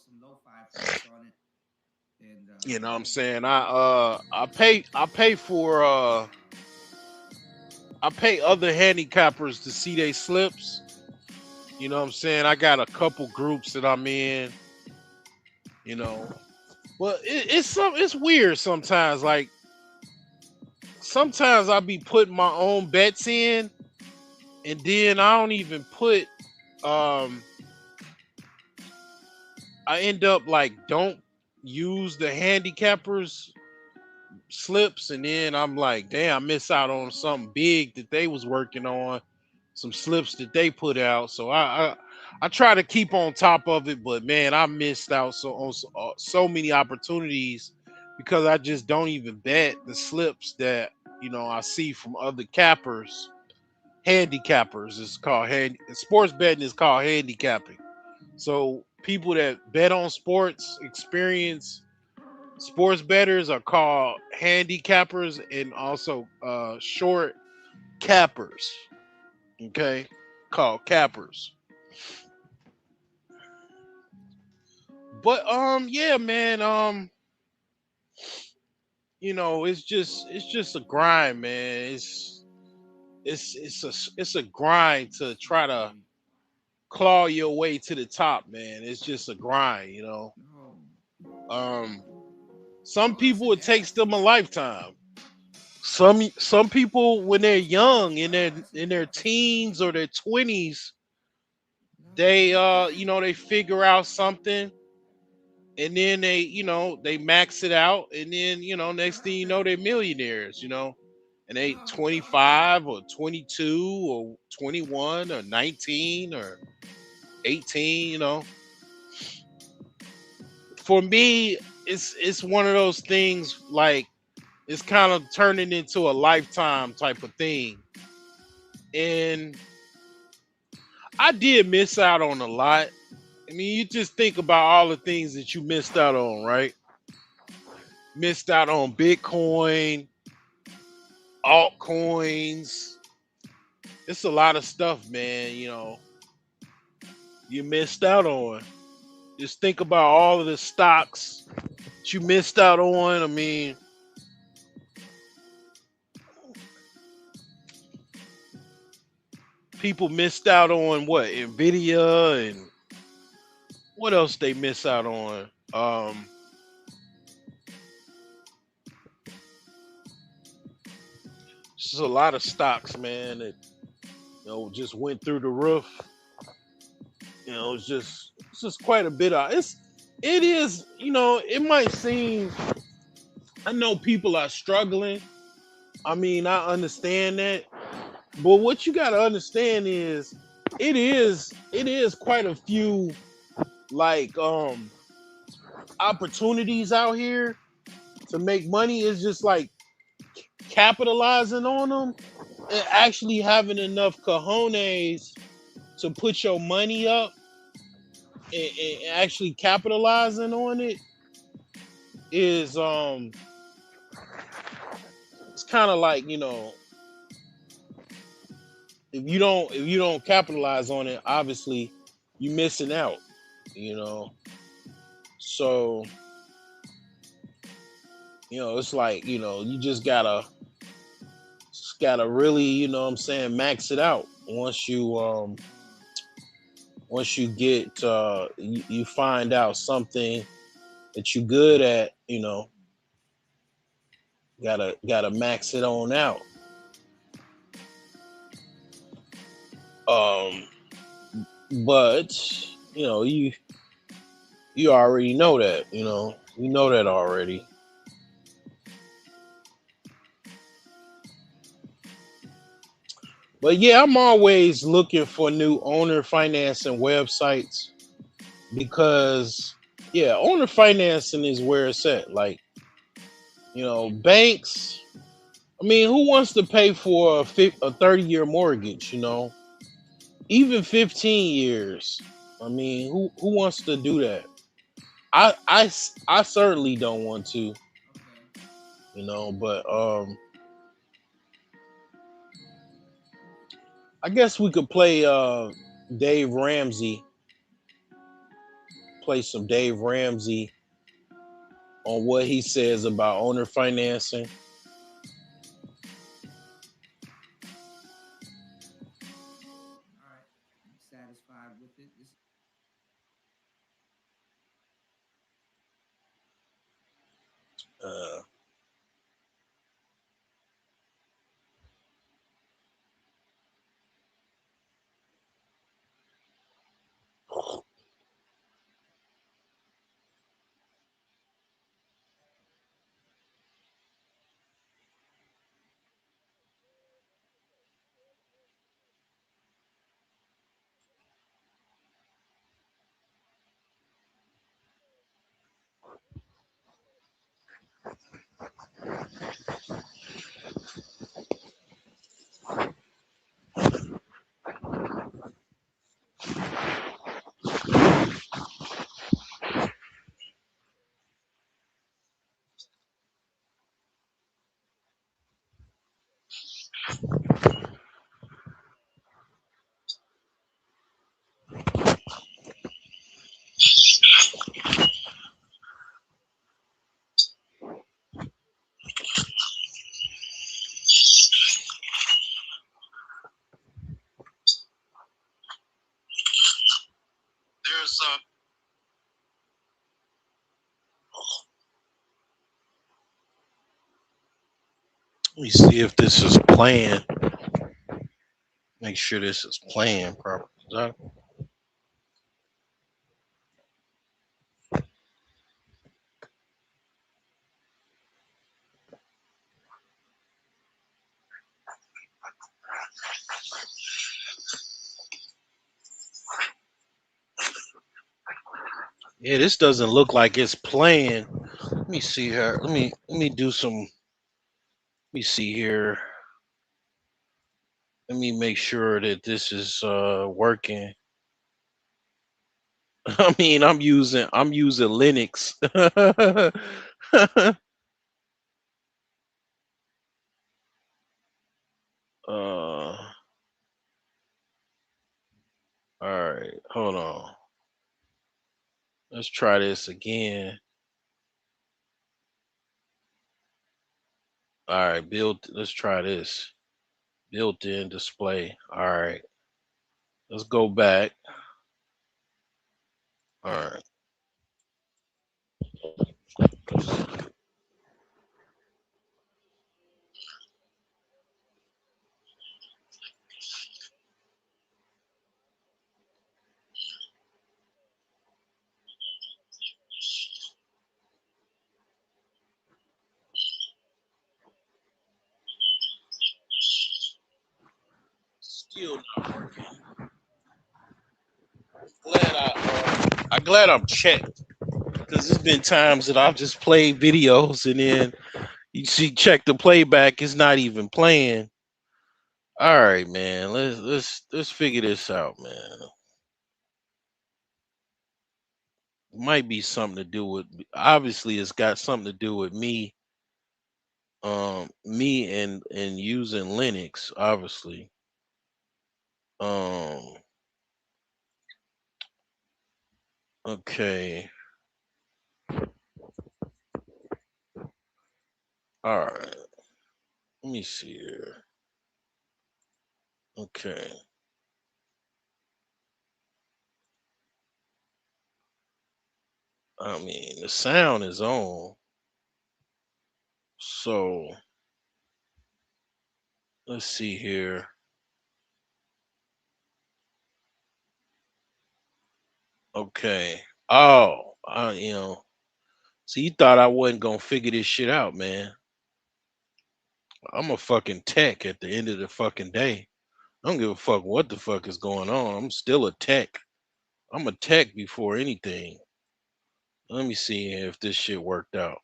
what I'm saying? I pay other handicappers to see they slips. You know what I'm saying? I got a couple groups that I'm in, you know. Well, it's weird sometimes. Like sometimes I be putting my own bets in, and then I don't even put. Um, I end up like don't use the handicappers slips, and then I'm like, damn, I miss out on something big that they was working on, some slips that they put out. So I try to keep on top of it, but man, I missed out so many opportunities because I just don't even bet the slips that I see from other cappers. Handicappers is called sports betting is called handicapping. So people that bet on sports experience sports bettors are called handicappers and also short cappers. Okay, called cappers. But yeah, man. It's just a grind, man. It's a grind to try to claw your way to the top, man. It's just a grind. Um, some people it takes them a lifetime. Some people when they're young in their teens or their 20s, they they figure out something and then they max it out and then next thing you know they're millionaires, and they 25 or 22 or 21 or 19 or 18. For me, it's one of those things like it's kind of turning into a lifetime type of thing. And I did miss out on a lot. I mean, you just think about all the things that you missed out on, right? Missed out on Bitcoin, altcoins. It's a lot of stuff, man, you missed out on. Just think about all of the stocks that you missed out on. I mean, people missed out on what? Nvidia, and what else they miss out on? Just a lot of stocks, man, that just went through the roof. It's just quite a bit of it is, it might seem, I know people are struggling. I mean, I understand that. But what you gotta understand is it is quite a few like opportunities out here to make money. Is just like capitalizing on them and actually having enough cojones to put your money up, and actually capitalizing on it is it's kind of like, if you don't capitalize on it, obviously you missing out, you know. So, it's like, you just gotta really, what I'm saying, max it out. Once you get you find out something that you're good at, gotta max it on out. Um, but you already know that, you know that already. But yeah, I'm always looking for new owner financing websites because, yeah, owner financing is where it's at. Like, banks. I mean, who wants to pay for a 30-year mortgage? Even 15 years. I mean, who wants to do that? I certainly don't want to. But I guess we could play Dave Ramsey, play some Dave Ramsey on what he says about owner financing. Uh, there's Let me see if this is playing. Make sure this is playing properly. Yeah, this doesn't look like it's playing. Let me see here. Let me do some. Let me see here. Let me make sure that this is working. I mean, I'm using Linux. All right, hold on. Let's try this again. All right, let's try this. Built-in display. All right. Let's go back. All right. Still not working. I'm glad I'm checked because there's been times that I've just played videos and then you see check the playback, it's not even playing. All right, man. Let's figure this out, man. Might be something to do with, obviously it's got something to do with me and using Linux, obviously. Um okay. All right. Let me see here. Okay. I mean, the sound is on. So let's see here. Okay. Oh, see, you thought I wasn't gonna figure this shit out, man. I'm a fucking tech at the end of the fucking day. I don't give a fuck what the fuck is going on. I'm still a tech. I'm a tech before anything. Let me see if this shit worked out.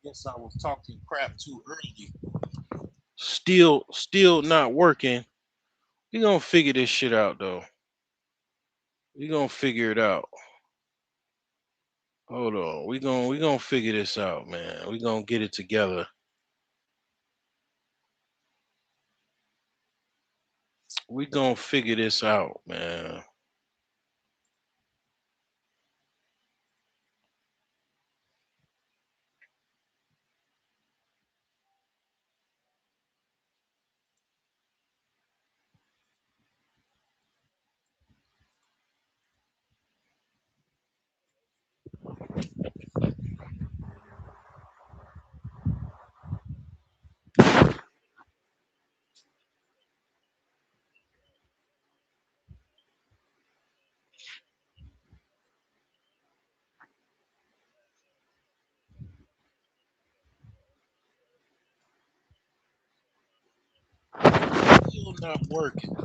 Guess I was talking crap too early. Still not working. We gonna figure this shit out though. We gonna figure it out. Hold on. We gonna figure this out, man. We gonna get it together. We gonna figure this out, man. Still not working.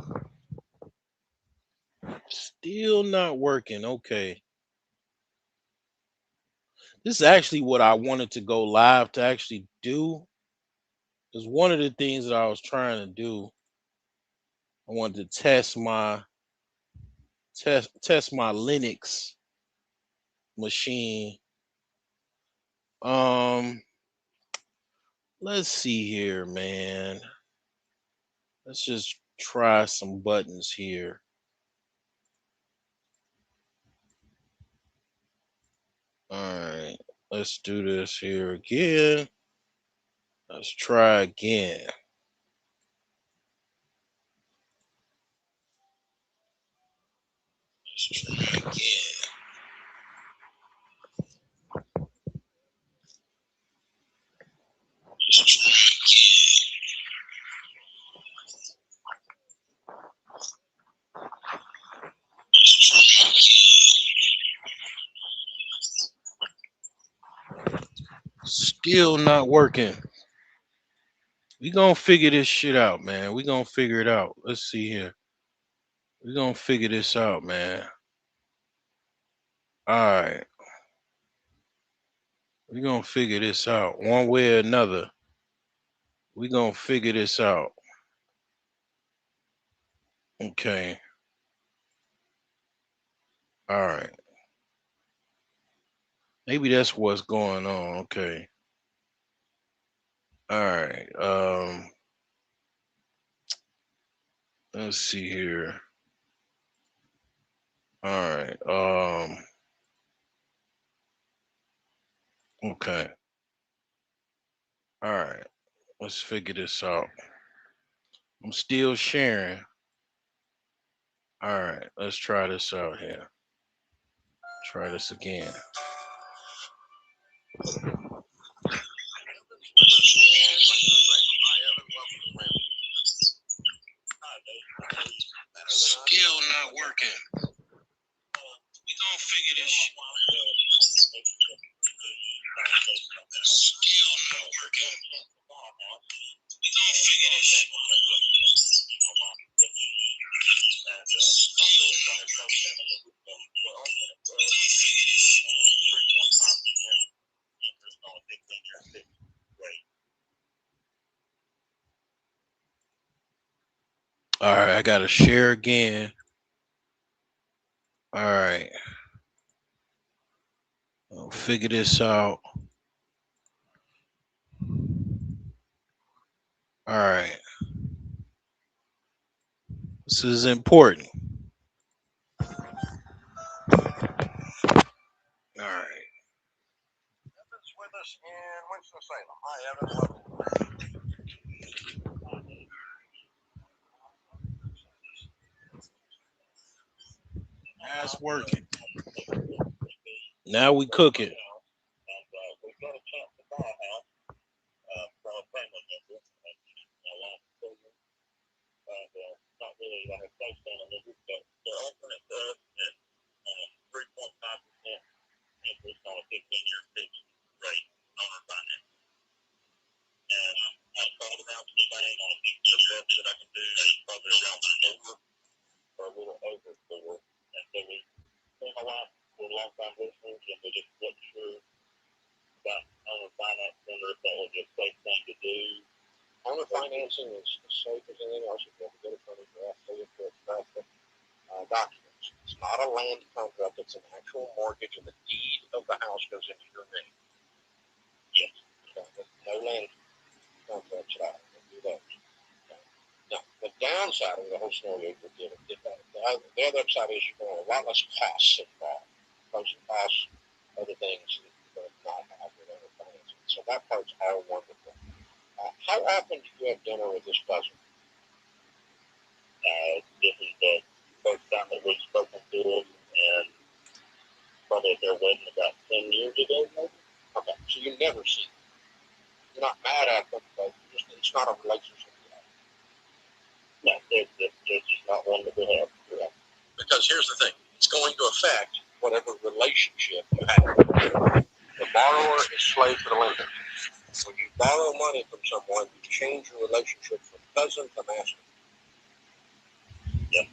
Still not working. Okay. This is actually what I wanted to go live to actually do. Because one of the things that I was trying to do, I wanted to test my Linux machine. Um, let's see here, man. Let's just try some buttons here. All right, let's do this here again. Let's try again. Let's try again. Let's try. Still not working. We gonna figure this shit out, man. We gonna figure it out. Let's see here. We gonna figure this out, man. All right. We gonna figure this out one way or another. We gonna figure this out. Okay. All right. Maybe that's what's going on. Okay. All right. Let's see here. All right. Okay. All right. Let's figure this out. I'm still sharing. All right. Let's try this out here. Try this again. Still not working. We gonna figure this shit. Still not working. We gonna figure this shit. All right, I gotta share again. All right, I'll figure this out. All right, this is important. All right. Evans with us in Winston-Salem. Hi, Evan. That's working. Now we cooking. Owner financing is safe as anything else. If you have to get a funny draft, documents. It's not a land contract, it's an actual mortgage, and the deed of the house goes into your name. Yes. No land contracts at all. Do those. Now, the downside of the whole scenario you're given, the other upside is you're going to have a lot less costs involved. Closing costs, other things that you not have with other financing. So that part's all wonderful. How often do you have dinner with this cousin? This is the first time that we've spoken to him, and probably at their wedding about 10 years ago. Maybe. Okay, so you never see him. You're not mad at them, but it's not a relationship you have. No, it's just not one that we have. Yeah. Because here's the thing, it's going to affect whatever relationship you have. The borrower is slave to the lender. When you borrow money from someone, you change your relationship from cousin to master. Yep.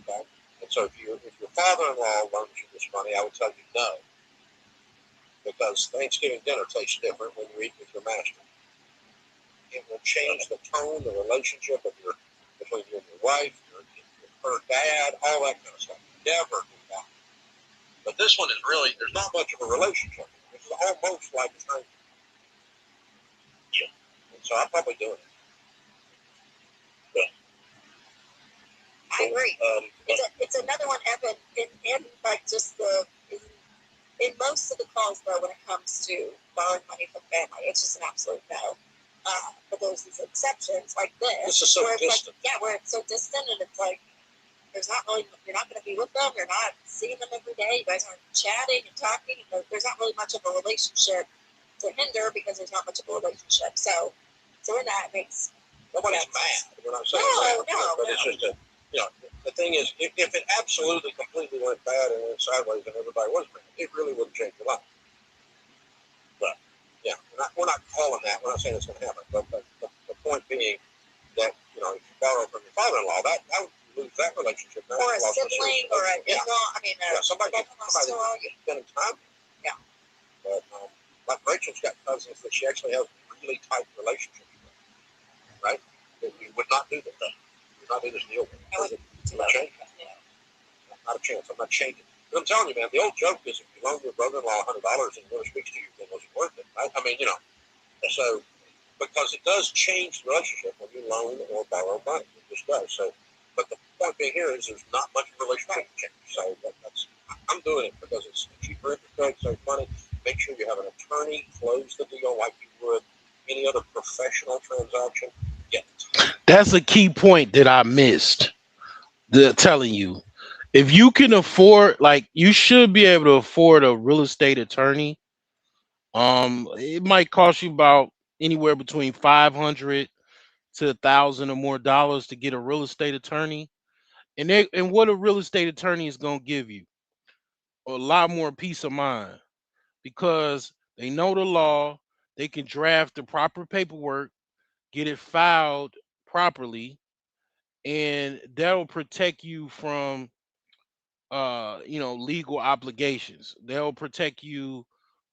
Okay? And so if your father-in-law loans you this money, I would tell you no. Because Thanksgiving dinner tastes different when you eat with your master. It will change the tone, the relationship between you and your wife, her dad, all that kind of stuff. Never do that. But this one is really, there's not much of a relationship. This is almost like a stranger. Yeah. And so I'm probably doing it. Yeah. I agree. It's another one, Evan, in like just in most of the calls though, when it comes to borrowing money from family, it's just an absolute no. But there's these exceptions like this. This is so distant. Like, where it's so distant, and it's like there's not really, you're not going to be with them, you're not seeing them every day, you guys aren't chatting and talking, there's not really much of a relationship to hinder because there's not much of a relationship. So in that it makes nobody's mad. We're not saying no, but it's just a, the thing is, if it absolutely completely went bad and went sideways and everybody was mad, it really wouldn't change your life. But Yeah, we're not calling that. We're not saying it's going to happen. But the point being that, if you borrow from your father-in-law, that would lose that relationship. Or a sibling, or a in-law. I mean, somebody spending time. Yeah. But like Rachel's got cousins that she actually has really tight relationships with, right? That we would not do this. We would not do this deal with. I would change. Yeah. Not a chance. I'm not changing. But I'm telling you, man, the old joke is if you loan your brother-in-law $100 and he never speaks to you, then was it worth it? Right? I mean, so because it does change the relationship when you loan or borrow money. It just does. So, but the point being here is there's not much of a relationship change. So I'm doing it because it's cheaper interest rate, save money. Make sure you have an attorney close the deal like you would any other professional transaction. Get it. That's a key point that I missed. The telling you, if you can afford, like, you should be able to afford a real estate attorney. It might cost you about anywhere between 500 to 1,000 or more dollars to get a real estate attorney. And what a real estate attorney is gonna give you a lot more peace of mind because they know the law. They can draft the proper paperwork, get it filed properly, and that'll protect you from legal obligations. They'll protect you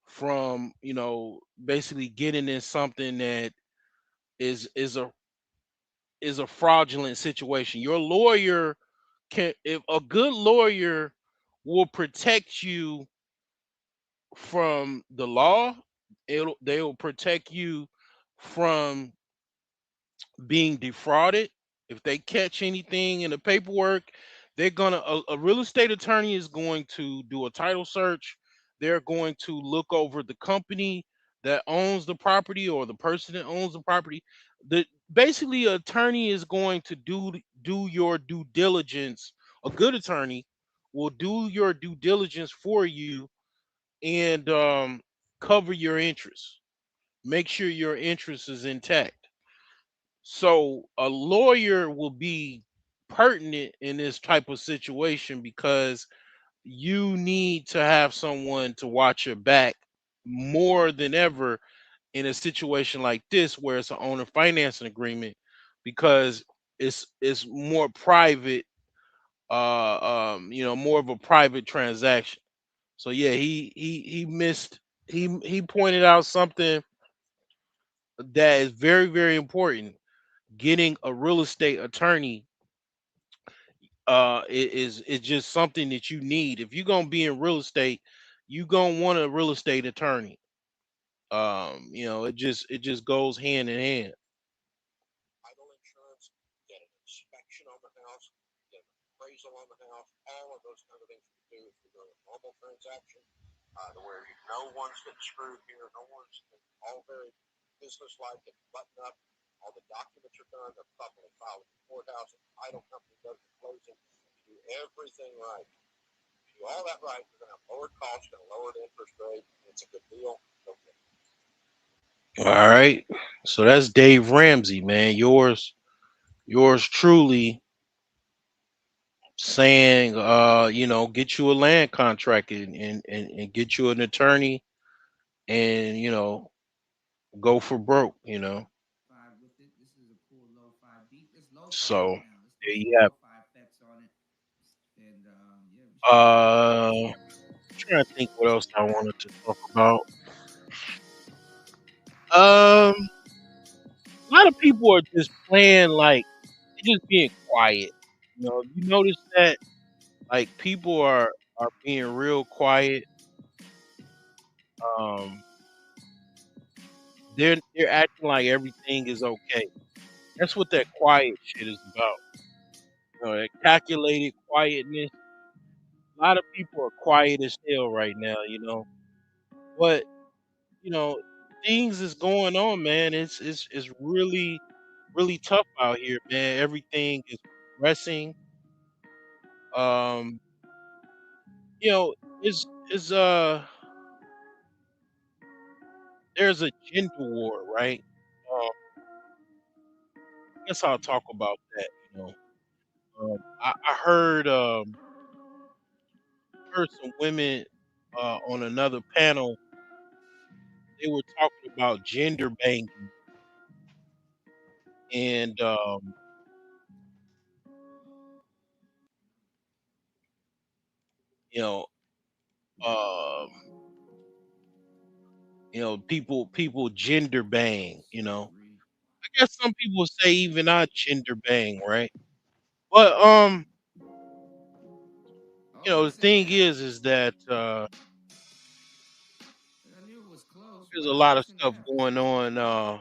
from, basically getting in something that is a fraudulent situation. Your lawyer can if a good lawyer will protect you from the law, they'll protect you from being defrauded. If they catch anything in the paperwork, a real estate attorney is going to do a title search. They're going to look over the company that owns the property or the person that owns the property. The Basically, an attorney is going to do your due diligence. A good attorney will do your due diligence for you and cover your interests. Make sure your interest is intact. So a lawyer will be pertinent in this type of situation because you need to have someone to watch your back more than ever in a situation like this where it's an owner financing agreement because it's more private, more of a private transaction. So yeah, he missed he pointed out something that is very, very important. Getting a real estate attorney is just something that you need. If you're gonna be in real estate, you gonna want a real estate attorney. It just goes hand in hand. Title insurance, get an inspection on the house, get an appraisal on the house, all of those kind of things you do if you're doing a normal transaction, to where no one's getting screwed here, no one's all very business-like and button up. All the documents are done, they're properly filed with the courthouse, and the title company does the closing. You do everything right. If you do all that right, you're going to have lowered costs and a lowered interest rate. It's a good deal. Okay. All right. So that's Dave Ramsey, man. Yours truly saying, get you a land contract and get you an attorney and go for broke. So there you have it. Trying to think what else I wanted to talk about. A lot of people are just playing like they're just being quiet. You notice that like people are being real quiet. Um, they're acting like everything is okay. That's what that quiet shit is about. That calculated quietness. A lot of people are quiet as hell right now. But you know, things is going on, man. It's really, really tough out here, man. Everything is progressing. Um, you know, is there's a gender war, right? I guess I'll talk about that. I heard some women on another panel. they were talking about gender banging and you know um people gender bang. I guess some people say even I gender bang, right? But the thing is that there's a lot of stuff going on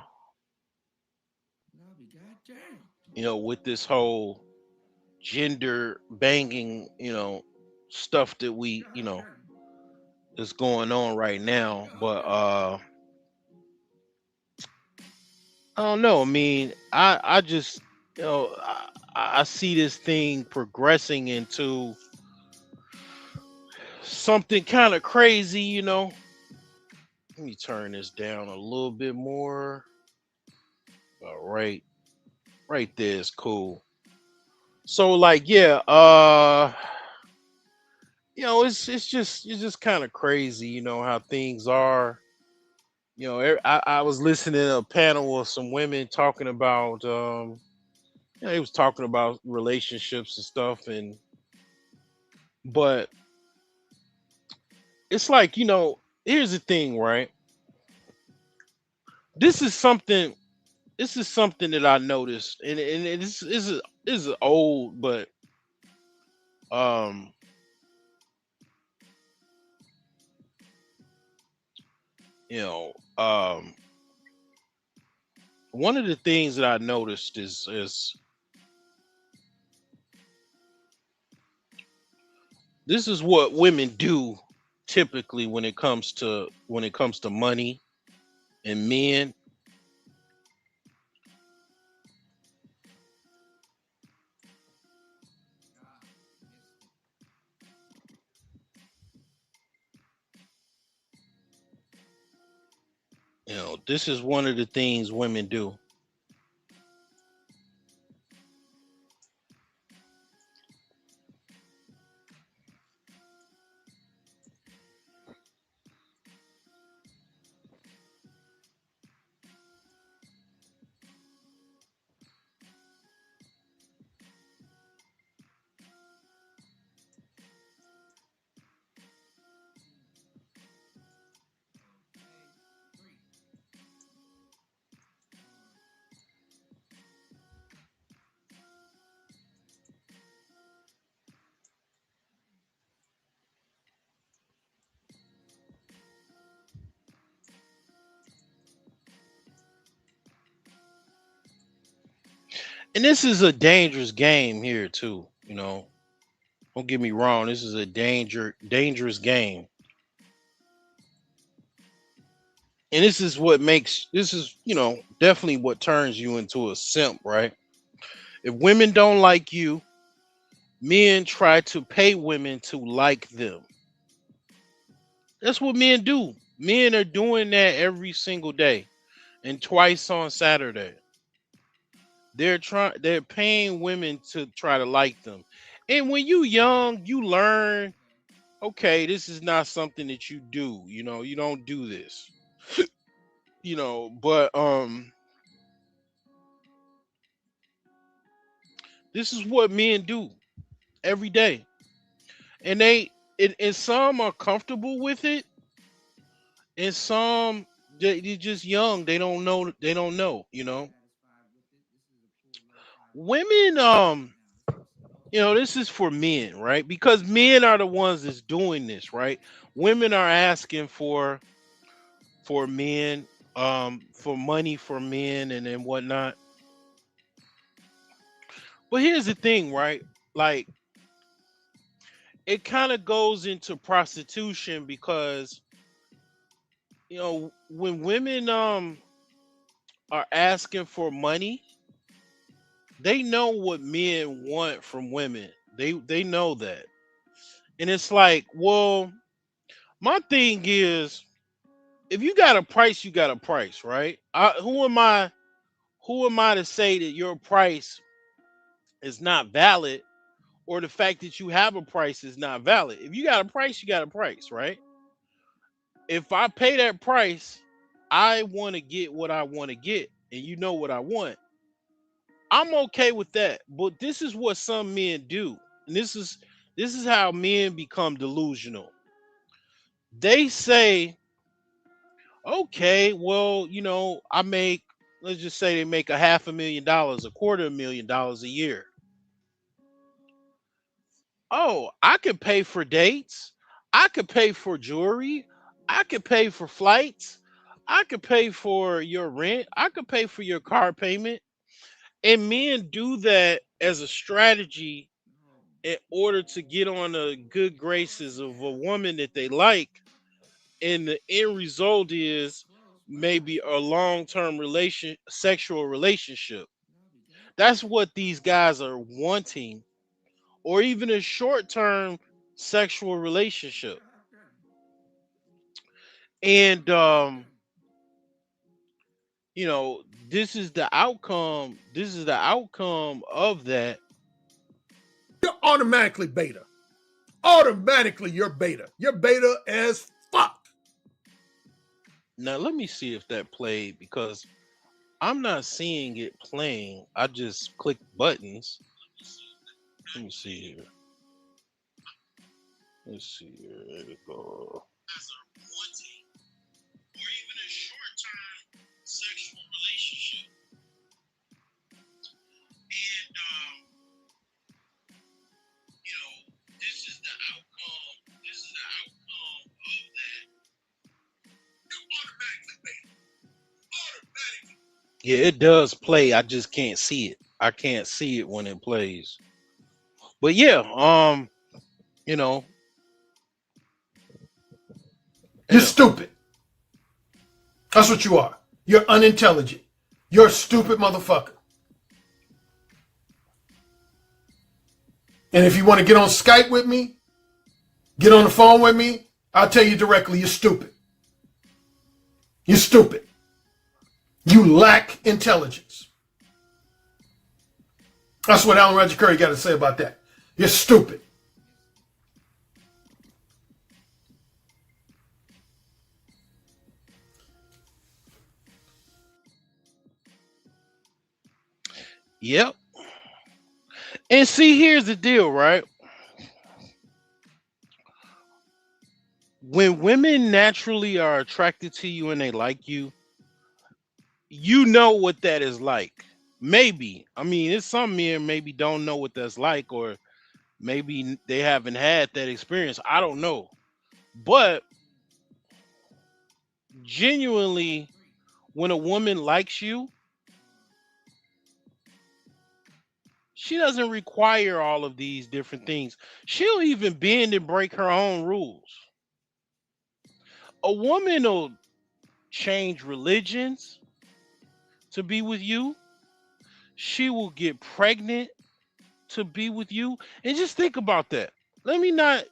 with this whole gender banging, stuff that we, that's going on right now. But I don't know. I mean, I just I see this thing progressing into something kind of crazy. Let me turn this down a little bit more. All right, right there is cool. So like, yeah, it's just kind of crazy, how things are. I was listening to a panel of some women talking about, they was talking about relationships and stuff, but it's like, here's the thing, right? This is something. This is something that I noticed, and this is old, but um, you know, um, one of the things that I noticed is this is what women do typically when it comes to money and men. This is one of the things women do. And this is a dangerous game here too. Don't get me wrong. This is a dangerous game, and this is definitely what turns you into a simp, right? If women don't like you, men try to pay women to like them. That's what men do. Men are doing that every single day and twice on Saturday. They're paying women to try to like them. And when you young, you learn, okay, this is not something that you do. You don't do this. But this is what men do every day. And and some are comfortable with it, and some they're just young. They don't know. Women, this is for men, right? Because men are the ones that's doing this, right? Women are asking for men, for money for men and whatnot. But here's the thing, right? Like, it kind of goes into prostitution because when women are asking for money, they know what men want from women. They know that. And it's like, well, my thing is, if you got a price, you got a price, right? Who am I to say that your price is not valid, or the fact that you have a price is not valid? If you got a price, you got a price, right? If I pay that price, I want to get what I want to get, and you know what I want, I'm okay with that. But this is what some men do. And this is how men become delusional. They say, okay, well, I make, let's just say they make $500,000, $250,000 a year. Oh, I could pay for dates. I could pay for jewelry. I could pay for flights. I could pay for your rent. I could pay for your car payment. And men do that as a strategy in order to get on the good graces of a woman that they like. And the end result is maybe a long-term sexual relationship. That's what these guys are wanting, or even a short-term sexual relationship. And this is the outcome. This is the outcome of that. You're automatically beta. Automatically, you're beta. You're beta as fuck. Now let me see if that played, because I'm not seeing it playing. I just clicked buttons. Let me see here. Let's see here. There we go. Or even a short-term sexual relationship. And this is the outcome. This is the outcome of that. Automatically, baby. Automatically. Yeah, it does play. I just can't see it. I can't see it when it plays. But yeah, you know, You're yeah. stupid. That's what you are. You're unintelligent. You're a stupid motherfucker. And if you want to get on Skype with me, get on the phone with me, I'll tell you directly, you're stupid. You're stupid. You lack intelligence. That's what Alan Roger Curry got to say about that. You're stupid. Yep. And see, here's the deal, right? When women naturally are attracted to you and they like you, you know what that is like. Maybe. I mean, it's some men maybe don't know what that's like, or maybe they haven't had that experience. I don't know. But genuinely, when a woman likes you, she doesn't require all of these different things. She'll even bend and break her own rules. A woman will change religions to be with you. She will get pregnant to be with you. And just think about that. Let me not,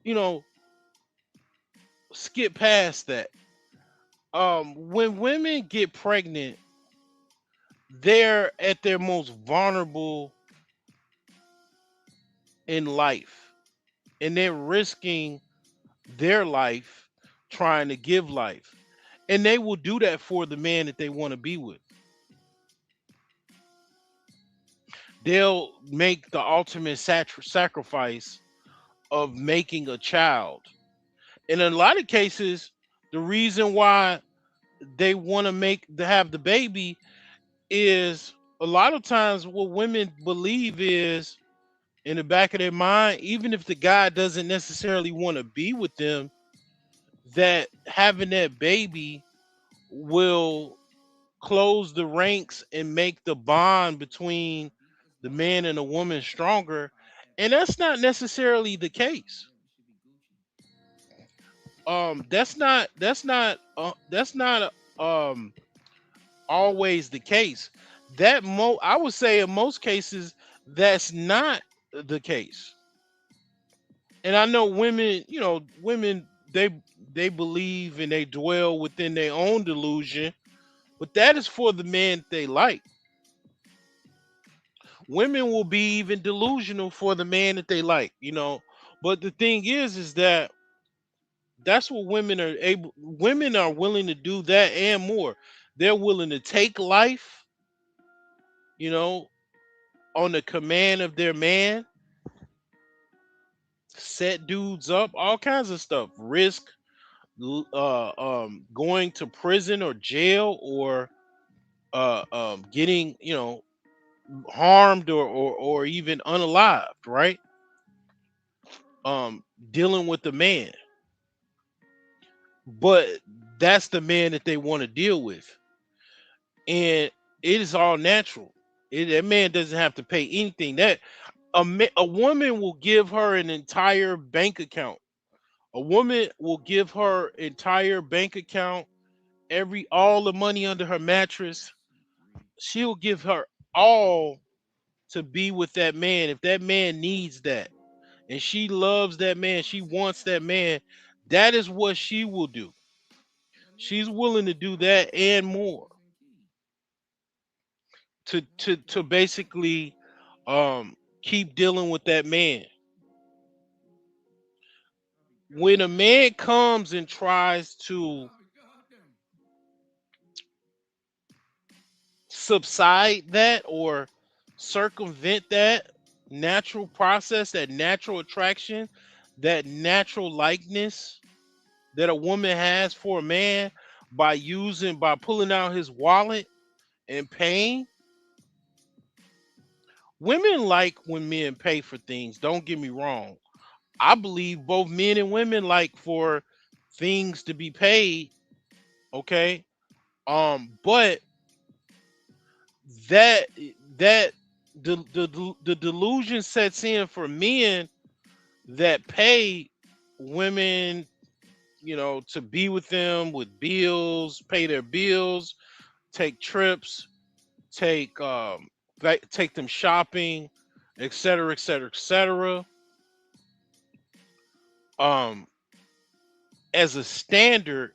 you know, skip past that. When women get pregnant, they're at their most vulnerable in life, and they're risking their life trying to give life. And they will do that for the man that they want to be with. They'll make the ultimate sacrifice of making a child. And in a lot of cases, the reason why they want to have the baby is, a lot of times what women believe is, in the back of their mind, even if the guy doesn't necessarily want to be with them, that having that baby will close the ranks and make the bond between the man and the woman stronger. And that's not necessarily the case. That's not always the case. I would say in most cases that's not the case. And I know women, women, they believe and they dwell within their own delusion, but that is for the man they like. Women will be even delusional for the man that they like. But the thing is that That's what women are willing to do that and more. They're willing to take life, you know, on the command of their man, set dudes up, all kinds of stuff, risk going to prison or jail, or getting, harmed, or even unalived, right? Dealing with the man. But that's the man that they want to deal with. And it is all natural. That man doesn't have to pay anything. That a woman will give her an entire bank account. A woman will give her entire bank account, all the money under her mattress. She'll give her all to be with that man if that man needs that. And she loves that man, she wants that man. That is what she will do. She's willing to do that and more to basically keep dealing with that man. When a man comes and tries to subside that or circumvent that natural process, that natural attraction, that natural likeness that a woman has for a man, by pulling out his wallet and paying. Women like when men pay for things, don't get me wrong. I believe both men and women like for things to be paid, okay? But that that the delusion sets in for men that pay women, to be with them with bills, pay their bills, take trips, take them shopping, et cetera, et cetera, et cetera. Um, as a standard.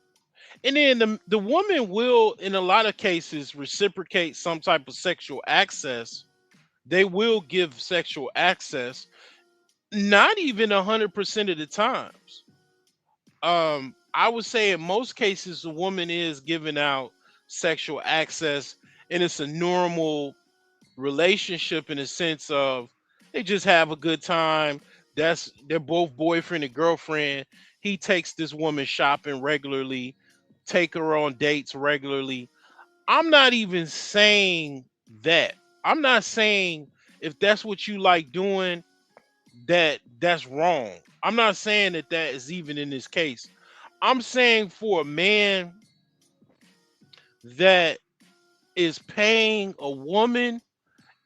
And then the woman will, in a lot of cases, reciprocate some type of sexual access. They will give sexual access, not even 100% of the times. I would say in most cases, the woman is giving out sexual access, and it's a normal relationship in the sense of they just have a good time. They're both boyfriend and girlfriend. He takes this woman shopping regularly, take her on dates regularly. I'm not even saying that. I'm not saying if that's what you like doing that's wrong. I'm not saying that is even in this case. I'm saying for a man that is paying a woman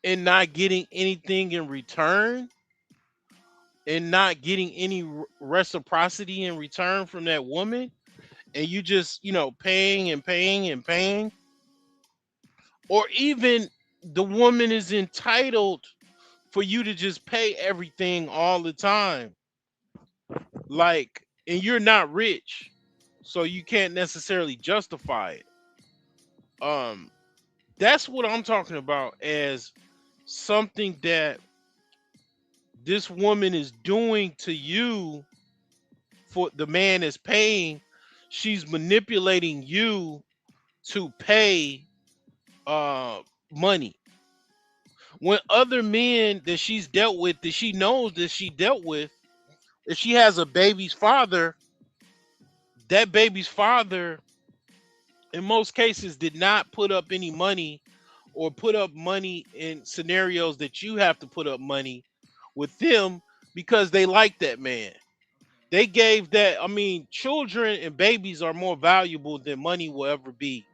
and not getting anything in return, and not getting any reciprocity in return from that woman, and you just, paying and paying and paying, or even the woman is entitled for you to just pay everything all the time, like, and you're not rich, so you can't necessarily justify it. um that's what I'm talking about as something that this woman is doing to you. For the man is paying, she's manipulating you to pay uh money. When other men that she's dealt with, that she knows that she dealt with, if she has a baby's father, that baby's father in most cases did not put up any money, or put up money in scenarios that you have to put up money with them, because they like that man. They gave that. I mean, children and babies are more valuable than money will ever be.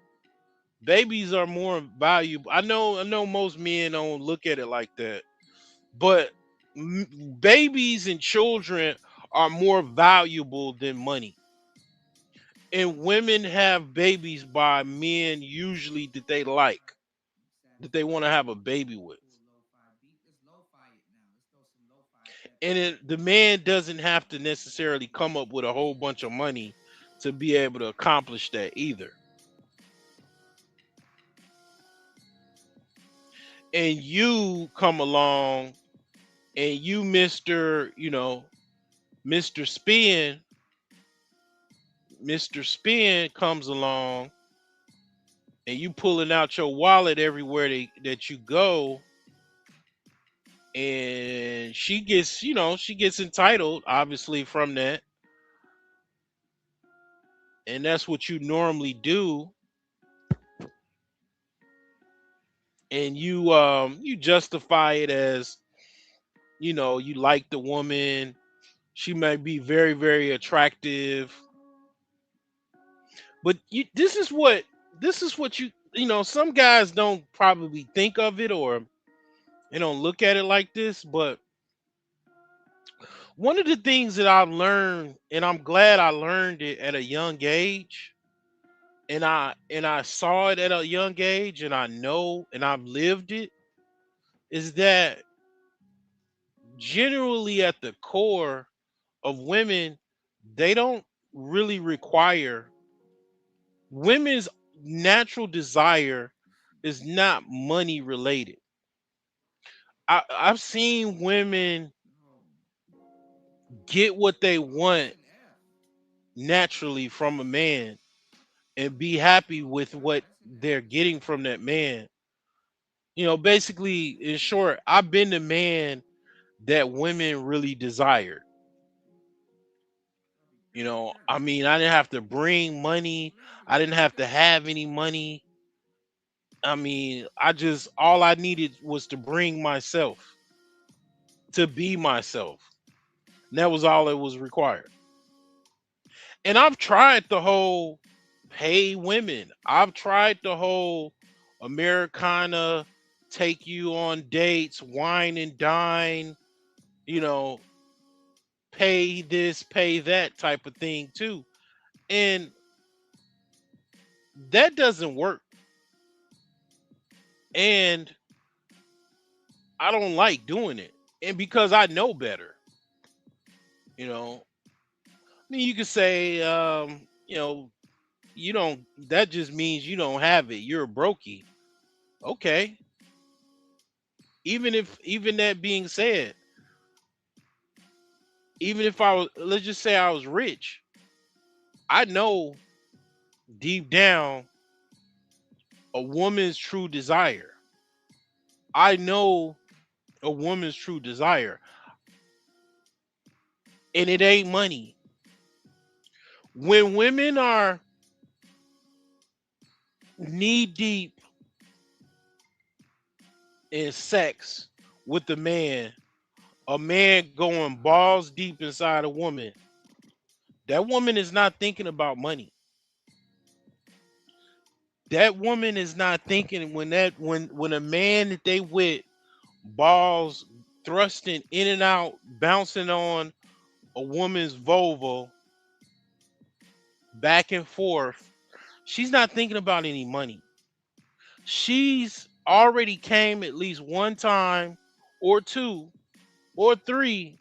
Babies are more valuable. I know most men don't look at it like that, but babies and children are more valuable than money. And women have babies by men usually that they like, that they want to have a baby with. And the man doesn't have to necessarily come up with a whole bunch of money to be able to accomplish that either. And you come along, and you, Mr. Mr. Spin, Mr. Spin comes along and you pulling out your wallet everywhere that you go, and she gets, she gets entitled obviously from that, and that's what you normally do, and you justify it as, you like the woman, she might be very, very attractive, but this is what some guys don't probably think of it, or they don't look at it like this, but one of the things that I've learned, and I'm glad I learned it at a young age, and I saw it at a young age, and I know and I've lived it, is that generally at the core of women, they don't really require, women's natural desire is not money related. I've seen women get what they want naturally from a man and be happy with what they're getting from that man. Basically, in short, I've been the man that women really desired. I mean, I didn't have to bring money, I didn't have to have any money. I mean, all I needed was to bring myself, to be myself. And that was all that was required. And I've tried the whole pay women. I've tried the whole Americana, take you on dates, wine and dine, you know, pay this, pay that type of thing too. And that doesn't work. And I don't like doing it. And because I know better, you know, I mean, you could say, you don't, that just means you don't have it. You're a brokey. Okay. Even that being said, even if I was, let's just say I was rich, I know deep down a woman's true desire. I know a woman's true desire, and it ain't money. When women are knee deep in sex with a man going balls deep inside a woman, that woman is not thinking about money. That woman is not thinking when a man that they with, balls thrusting in and out, bouncing on a woman's vulva back and forth, she's not thinking about any money. She's already came at least one time or two or three,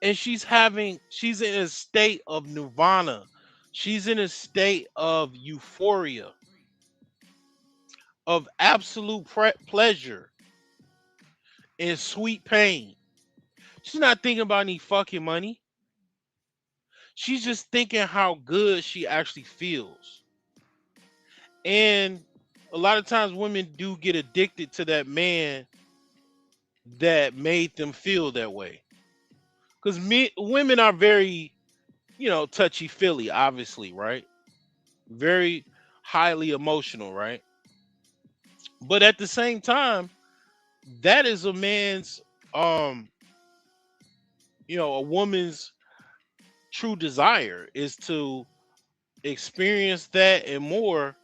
and she's in a state of nirvana. She's in a state of euphoria, of absolute pleasure and sweet pain. She's not thinking about any fucking money. She's just thinking how good she actually feels. And a lot of times women do get addicted to that man that made them feel that way. Because women are very, touchy feely, obviously, right? Very highly emotional, right? But at the same time, that is a man's, um, a woman's true desire is to experience that and more.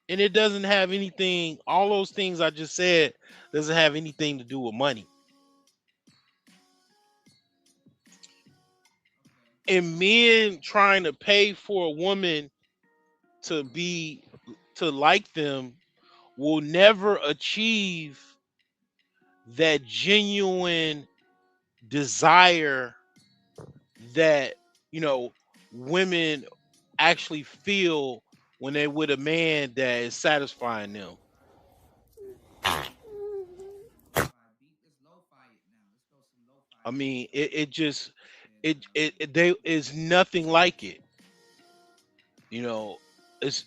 And it doesn't have anything, all those things I just said doesn't have anything to do with money. And men trying to pay for a woman to be, to like them, will never achieve that genuine desire that, you know women actually feel when they're with a man that is satisfying them. I mean, it just, it they is nothing like it. You know, it's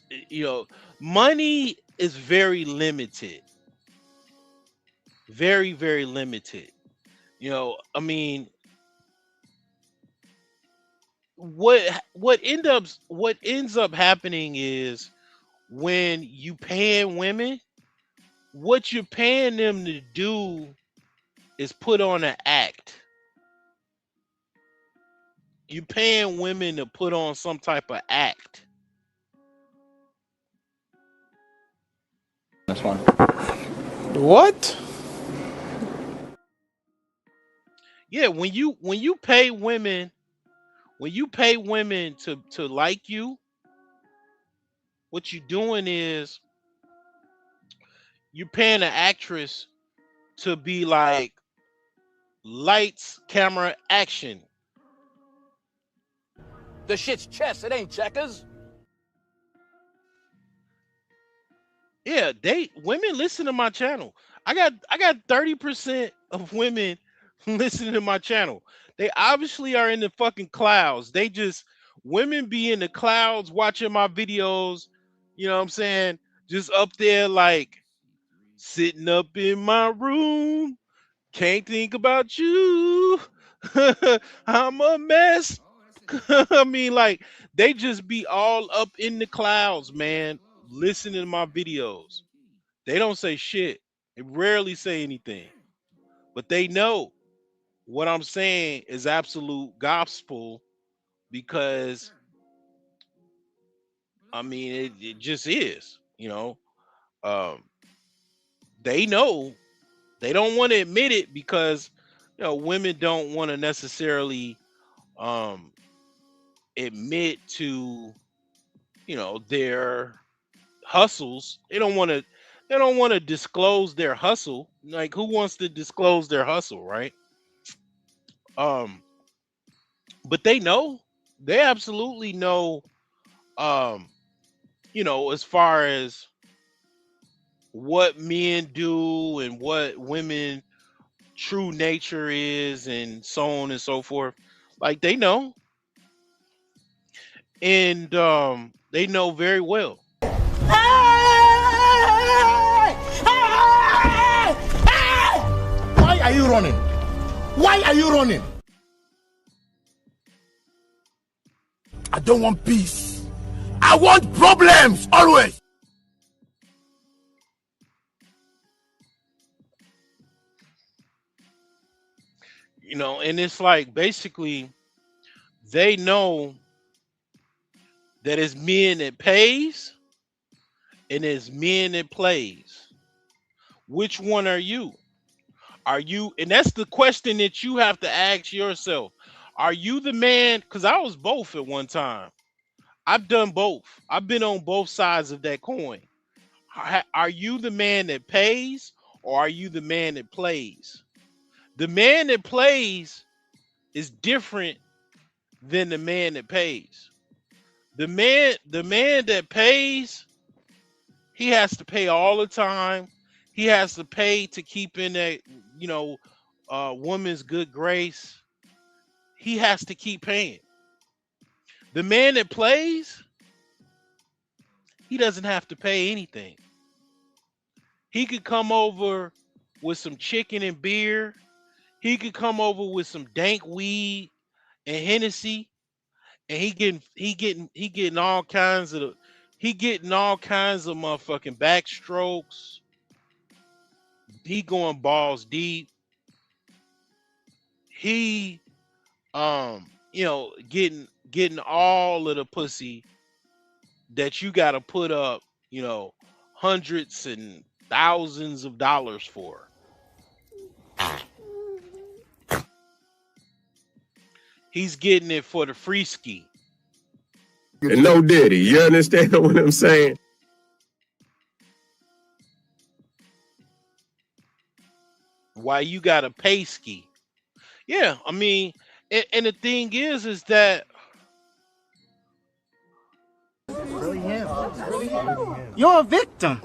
money is very limited, very very limited. I mean, what ends up happening is when you paying women, what you're paying them to do is put on an act. You paying women to put on some type of act. This one. What? Yeah, when you pay women to like you, what you're doing is you're paying an actress to be like lights, camera, action. The shit's chess, it ain't checkers. Yeah, women listen to my channel. I got 30% of women listening to my channel. They obviously are in the fucking clouds. Women be in the clouds watching my videos, you know what I'm saying? Just up there like sitting up in my room, can't think about you. I'm a mess. I mean, like, they just be all up in the clouds, man, listening to my videos. They don't say shit. They rarely say anything. But they know what I'm saying is absolute gospel because, I mean, it just is. Um, they know. They don't want to admit it because, women don't want to necessarily um, admit to, their hustles. They don't want to disclose their hustle. Like, who wants to disclose their hustle, right? Um, but they know. They absolutely know. Um, as far as what men do and what women true nature is and so on and so forth. Like, they know. And they know very well. Why are you running? Why are you running? I don't want peace. I want problems always. And it's like basically they know that it's men that pays and it's men that plays. Which one are you? And that's the question that you have to ask yourself. Are you the man? Because I was both at one time. I've done both. I've been on both sides of that coin. Are you the man that pays or are you the man that plays? The man that plays is different than the man that pays. The man that pays, he has to pay all the time. He has to pay to keep in that, woman's good grace. He has to keep paying. The man that plays, he doesn't have to pay anything. He could come over with some chicken and beer. He could come over with some dank weed and Hennessy, and he getting all kinds of motherfucking backstrokes. He going balls deep. He getting all of the pussy that you got to put up, hundreds and thousands of dollars for. He's getting it for the free ski. And no diddy. You understand what I'm saying? Why you got to pay ski? Yeah, I mean, and the thing is that you're a victim.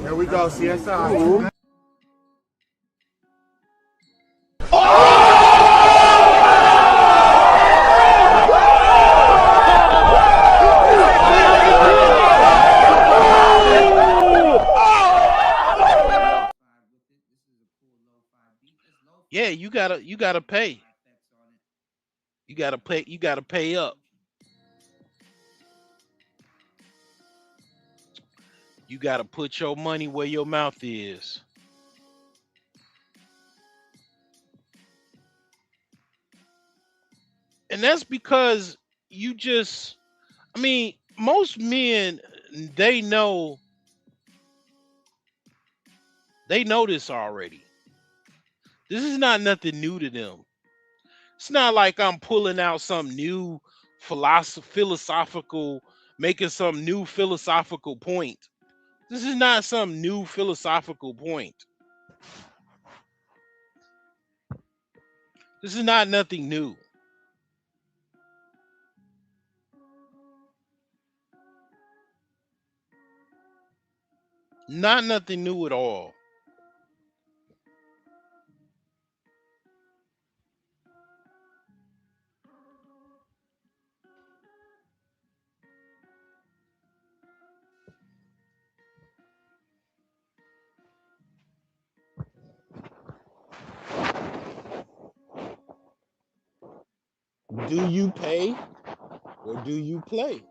Here we go, CSI. Yeah, you gotta pay. You gotta pay up. You gotta put your money where your mouth is. And that's because you just I mean, most men they know they know this already. This is not nothing new to them. It's not like I'm pulling out some new philosophical, making some new philosophical point. This is not some new philosophical point. This is not nothing new. Not nothing new at all. Do you pay or do you play?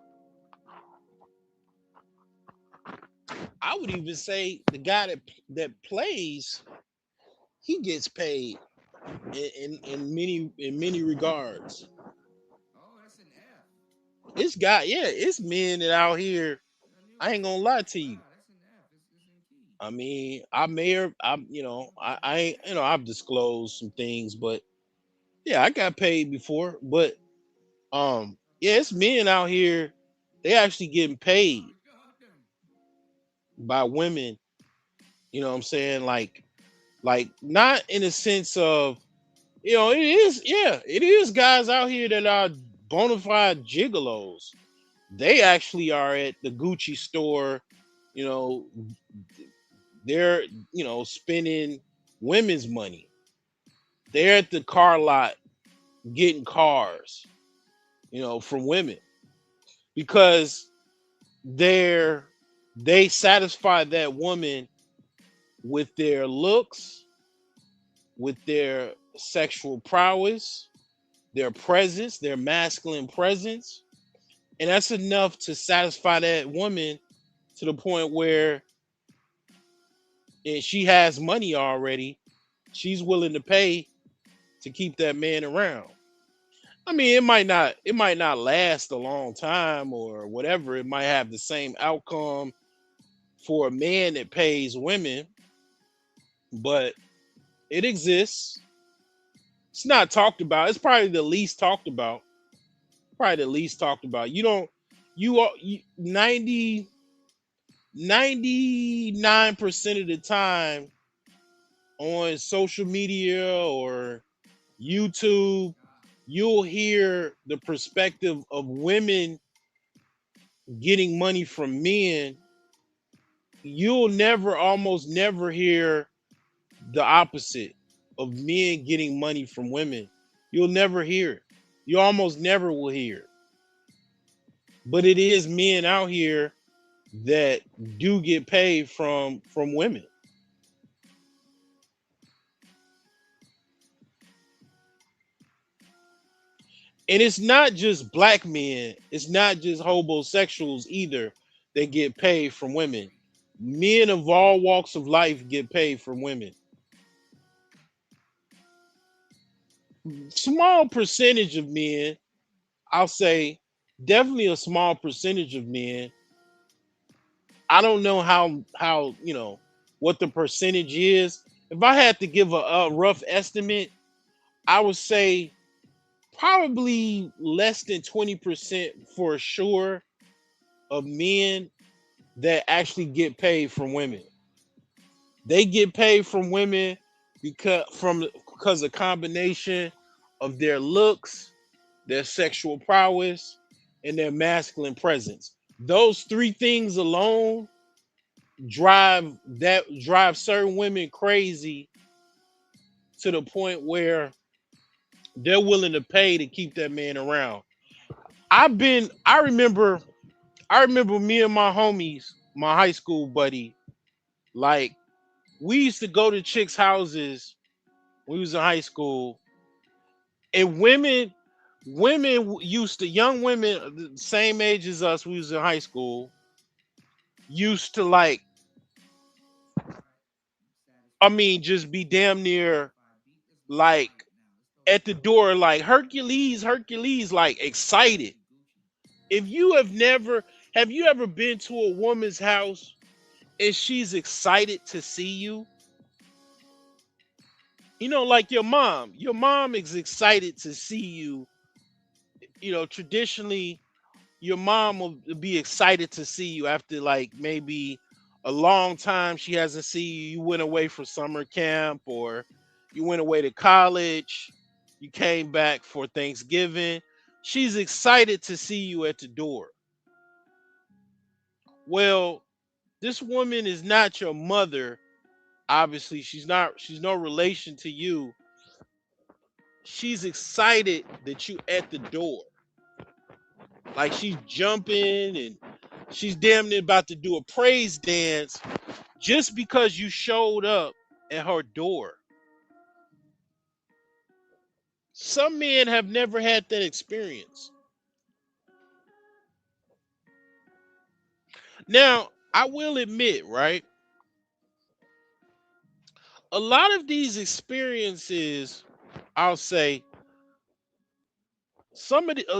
I would even say the guy that plays, he gets paid in many regards. It's guy, yeah, it's men that out here. I ain't gonna lie to you. I mean, I may or I ain't I've disclosed some things, but yeah, I got paid before. But yeah, it's men out here. They actually getting paid by women. You know what I'm saying? Like not in a sense of it is, yeah, it is guys out here that are bona fide gigolos. They actually are at the Gucci store, you know, they're spending women's money. They're at the car lot getting cars, from women because they're they satisfy that woman with their looks, with their sexual prowess, their presence, their masculine presence. And that's enough to satisfy that woman to the point where and she has money already. She's willing to pay to keep that man around. I mean, it might not last a long time or whatever. It might have the same outcome for a man that pays women, but it exists. It's not talked about. It's probably the least talked about. Probably the least talked about. You don't you are you, 99% of the time on social media or YouTube, you'll hear the perspective of women getting money from men. You'll almost never hear the opposite of men getting money from women. You'll never hear it. You almost never will hear it. But it is men out here that do get paid from women. And it's not just black men, it's not just homosexuals either that get paid from women. Men of all walks of life get paid from women. Small percentage of men, I'll say, definitely a small percentage of men. I don't know how what the percentage is. If I had to give a rough estimate, I would say probably less than 20% for sure of men that actually get paid from women. They get paid from women because a combination of their looks, their sexual prowess, and their masculine presence. Those three things alone drive certain women crazy to the point where they're willing to pay to keep that man around. I remember me and my homies, my high school buddy, like we used to go to chicks' houses We was in high school, and used to, young women the same age as us, we was in high school, used to like, I mean, just be damn near like at the door, like Hercules, Hercules, like excited. If you have you ever been to a woman's house and she's excited to see you? You know, like your mom is excited to see you. You know, traditionally, your mom will be excited to see you after like maybe a long time she hasn't seen you. You went away for summer camp, or you went away to college, you came back for Thanksgiving. She's excited to see you at the door. Well, this woman is not your mother. Obviously, she's no relation to you. She's excited that you at the door. Like she's jumping and she's damn near about to do a praise dance just because you showed up at her door. Some men have never had that experience. Now, I will admit, right? A lot of these experiences, I'll say,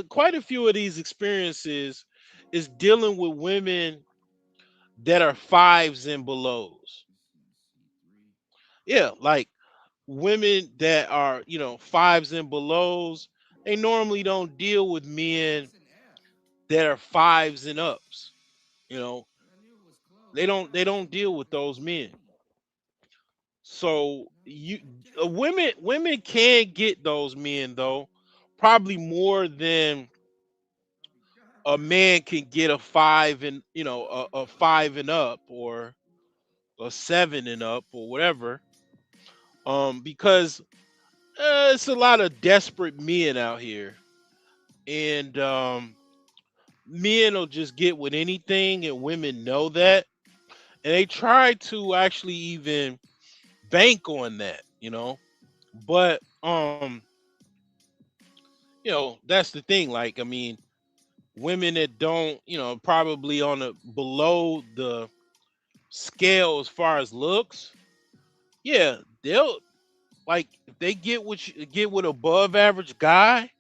quite a few of these experiences is dealing with women that are fives and belows. Yeah, like women that are, fives and belows, they normally don't deal with men that are fives and ups. You know, they don't deal with those men. So women can get those men though, probably more than a man can get a five and a five and up, or a seven and up, or whatever. Because it's a lot of desperate men out here, and men will just get with anything, and women know that, and they try to actually even bank on that. But that's the thing. Like, I mean, women that don't, probably on the below the scale as far as looks, yeah, they'll like if they get with above average guy,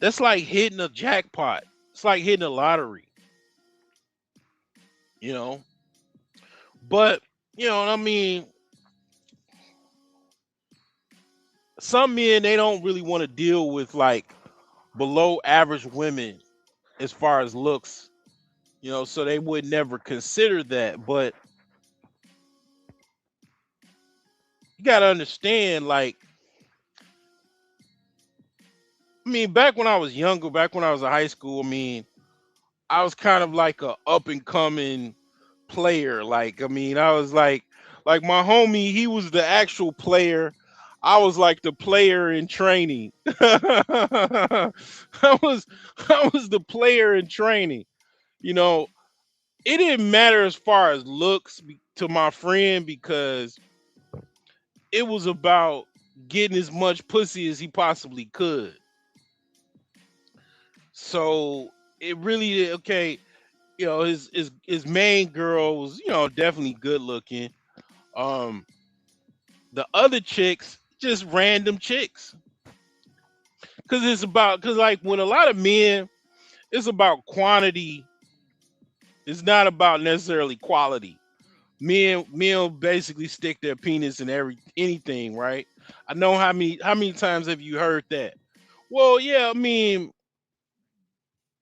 that's like hitting a jackpot. It's like hitting a lottery, you know. But what I mean, some men, they don't really want to deal with like below average women as far as looks, so they would never consider that. But you gotta understand, like, I mean, back when I was younger, back when I was in high school, I mean, I was kind of like a up and coming player. Like, I mean, I was like my homie, he was the actual player. I was like the player in training. I was I was the player in training. You know, it didn't matter as far as looks to my friend, because it was about getting as much pussy as he possibly could. So it really, okay. His main girl was, definitely good looking. Um, the other chicks, just random chicks, because like when a lot of men, it's about quantity. It's not about necessarily quality. Men will basically stick their penis in anything, right? I know how many times have you heard that? Well, yeah, I mean,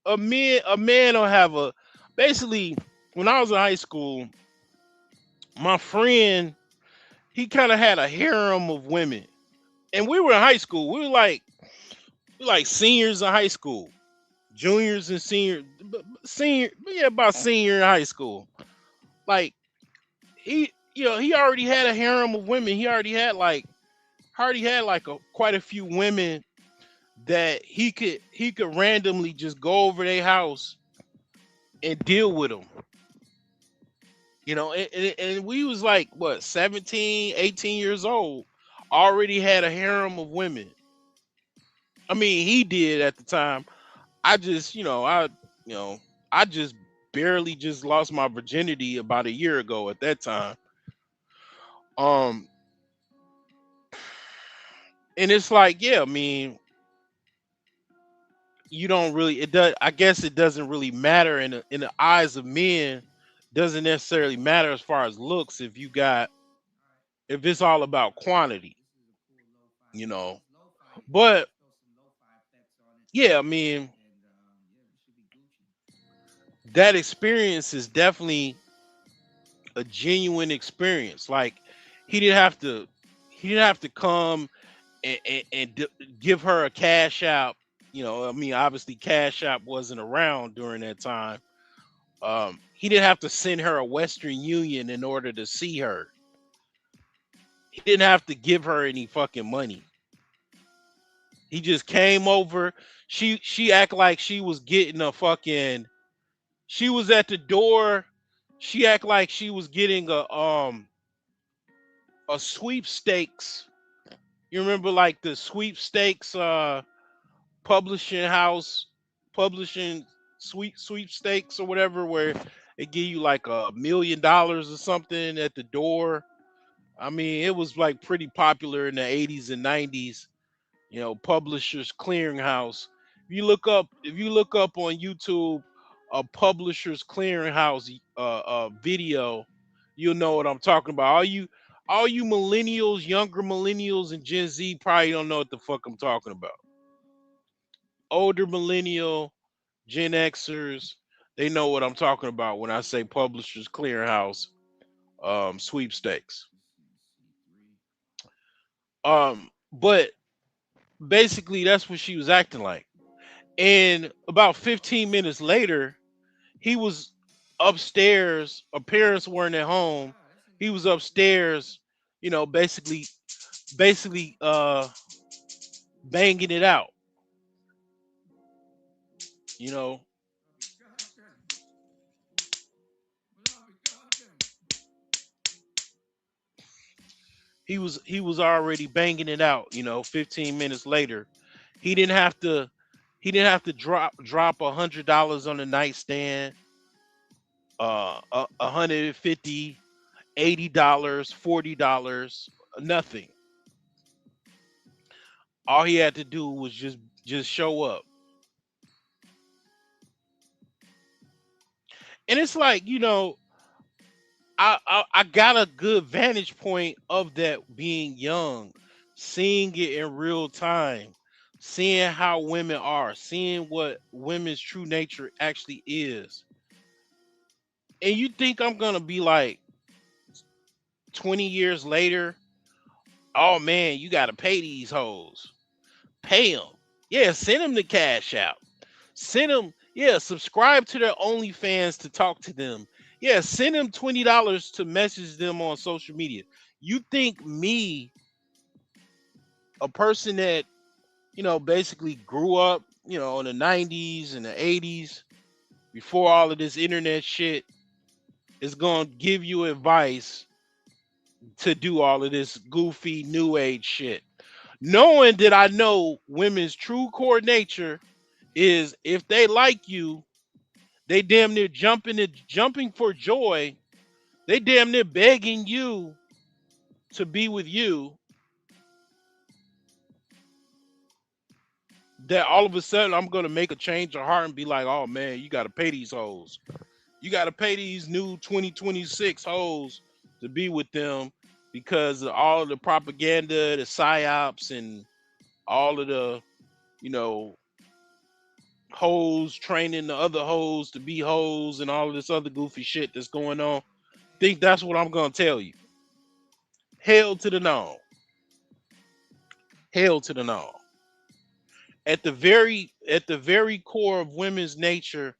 a man will have a basically. When I was in high school, my friend, he kind of had a harem of women, and we were in high school. We were like seniors in high school, juniors and yeah, about senior in high school. Like he already had a harem of women. He already had like quite a few women that he could randomly just go over their house and deal with them. And we was like what, 17, 18 years old. already had a harem of women. I mean, he did at the time. I just, you know, I just barely just lost my virginity about a year ago at that time. Um, and it's like, yeah, I mean, you don't really. It does. I guess it doesn't really matter in the eyes of men. Doesn't necessarily matter as far as looks if it's all about quantity, you know. But yeah, I mean, that experience is definitely a genuine experience. Like he didn't have to, he didn't have to come and give her a cash out. You know, I mean, obviously, Cash App wasn't around during that time. He didn't have to send her a Western Union in order to see her. He didn't have to give her any fucking money. He just came over. She act like she was getting a fucking. She was at the door. She act like she was getting a sweepstakes. You remember like the sweepstakes publishing house publishing sweepstakes or whatever where they give you like $1 million or something at the door. I mean, it was like pretty popular in the 80s and 90s, Publishers Clearinghouse. If you look up on YouTube a Publishers Clearinghouse video, you'll know what I'm talking about. All you millennials, younger millennials and Gen Z probably don't know what the fuck I'm talking about. Older millennial, Gen Xers, they know what I'm talking about when I say Publishers Clearinghouse sweepstakes. But basically that's what she was acting like. And about 15 minutes later, he was upstairs. Her parents weren't at home. He was upstairs, basically banging it out. You know, he was already banging it out. 15 minutes later, he didn't have to he didn't have to drop $100 on the nightstand, 150, $80, $40, nothing. All he had to do was just show up. And it's like, I got a good vantage point of that being young, seeing it in real time, seeing how women are, seeing what women's true nature actually is. And you think I'm gonna be like 20 years later, oh man, you gotta pay these hoes. Pay them. Yeah, send them the cash out. Send them, yeah, subscribe to their OnlyFans to talk to them. Yeah, send them $20 to message them on social media. You think me, a person that, basically grew up, in the 90s and the 80s, before all of this internet shit, is going to give you advice to do all of this goofy new age shit? Knowing that I know women's true core nature is if they like you, they damn near jumping for joy. They damn near begging you to be with you. That all of a sudden I'm gonna make a change of heart and be like, oh man, you gotta pay these hoes. You gotta pay these new 2026 hoes to be with them because of all of the propaganda, the psyops, and all of the, you know, hoes training the other hoes to be hoes and all of this other goofy shit that's going on. Think that's what I'm gonna tell you. Hell to the no. Hell to the no. At the very core of women's nature,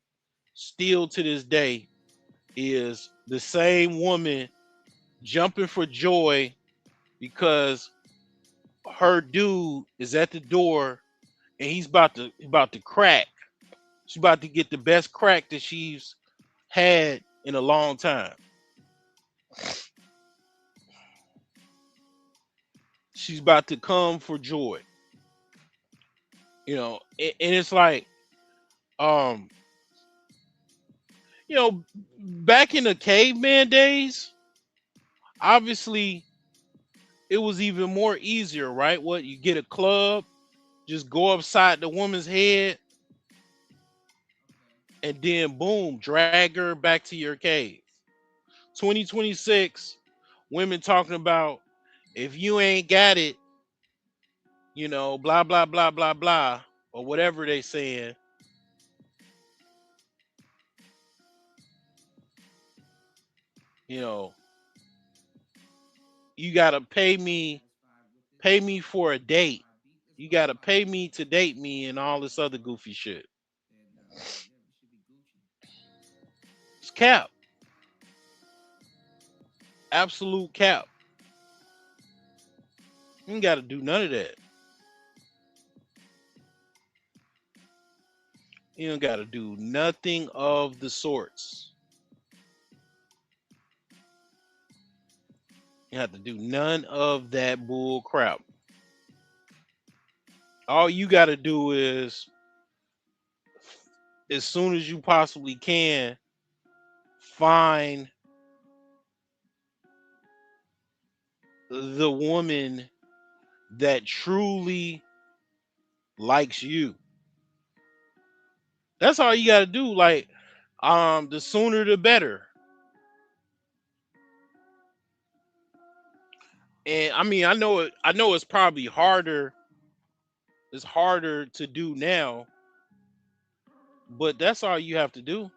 still to this day, is the same woman jumping for joy because her dude is at the door and he's about to crack. She's about to get the best crack that she's had in a long time. she's about to come for joy. And it's like, um, back in the caveman days, obviously it was even more easier, right? What, you get a club, just go upside the woman's head, and then boom, drag her back to your cave. 2026, women talking about, if you ain't got it, blah blah blah blah blah, or whatever they saying. You know, you gotta pay me for a date. You gotta pay me to date me and all this other goofy shit. It's cap. Absolute cap. You ain't gotta do none of that. You don't gotta do nothing of the sorts. You have to do none of that bull crap. All you gotta do is, as soon as you possibly can, find the woman that truly likes you. That's all you gotta do. Like, the sooner the better. And I mean, I know it's probably harder. It's harder to do now, but that's all you have to do.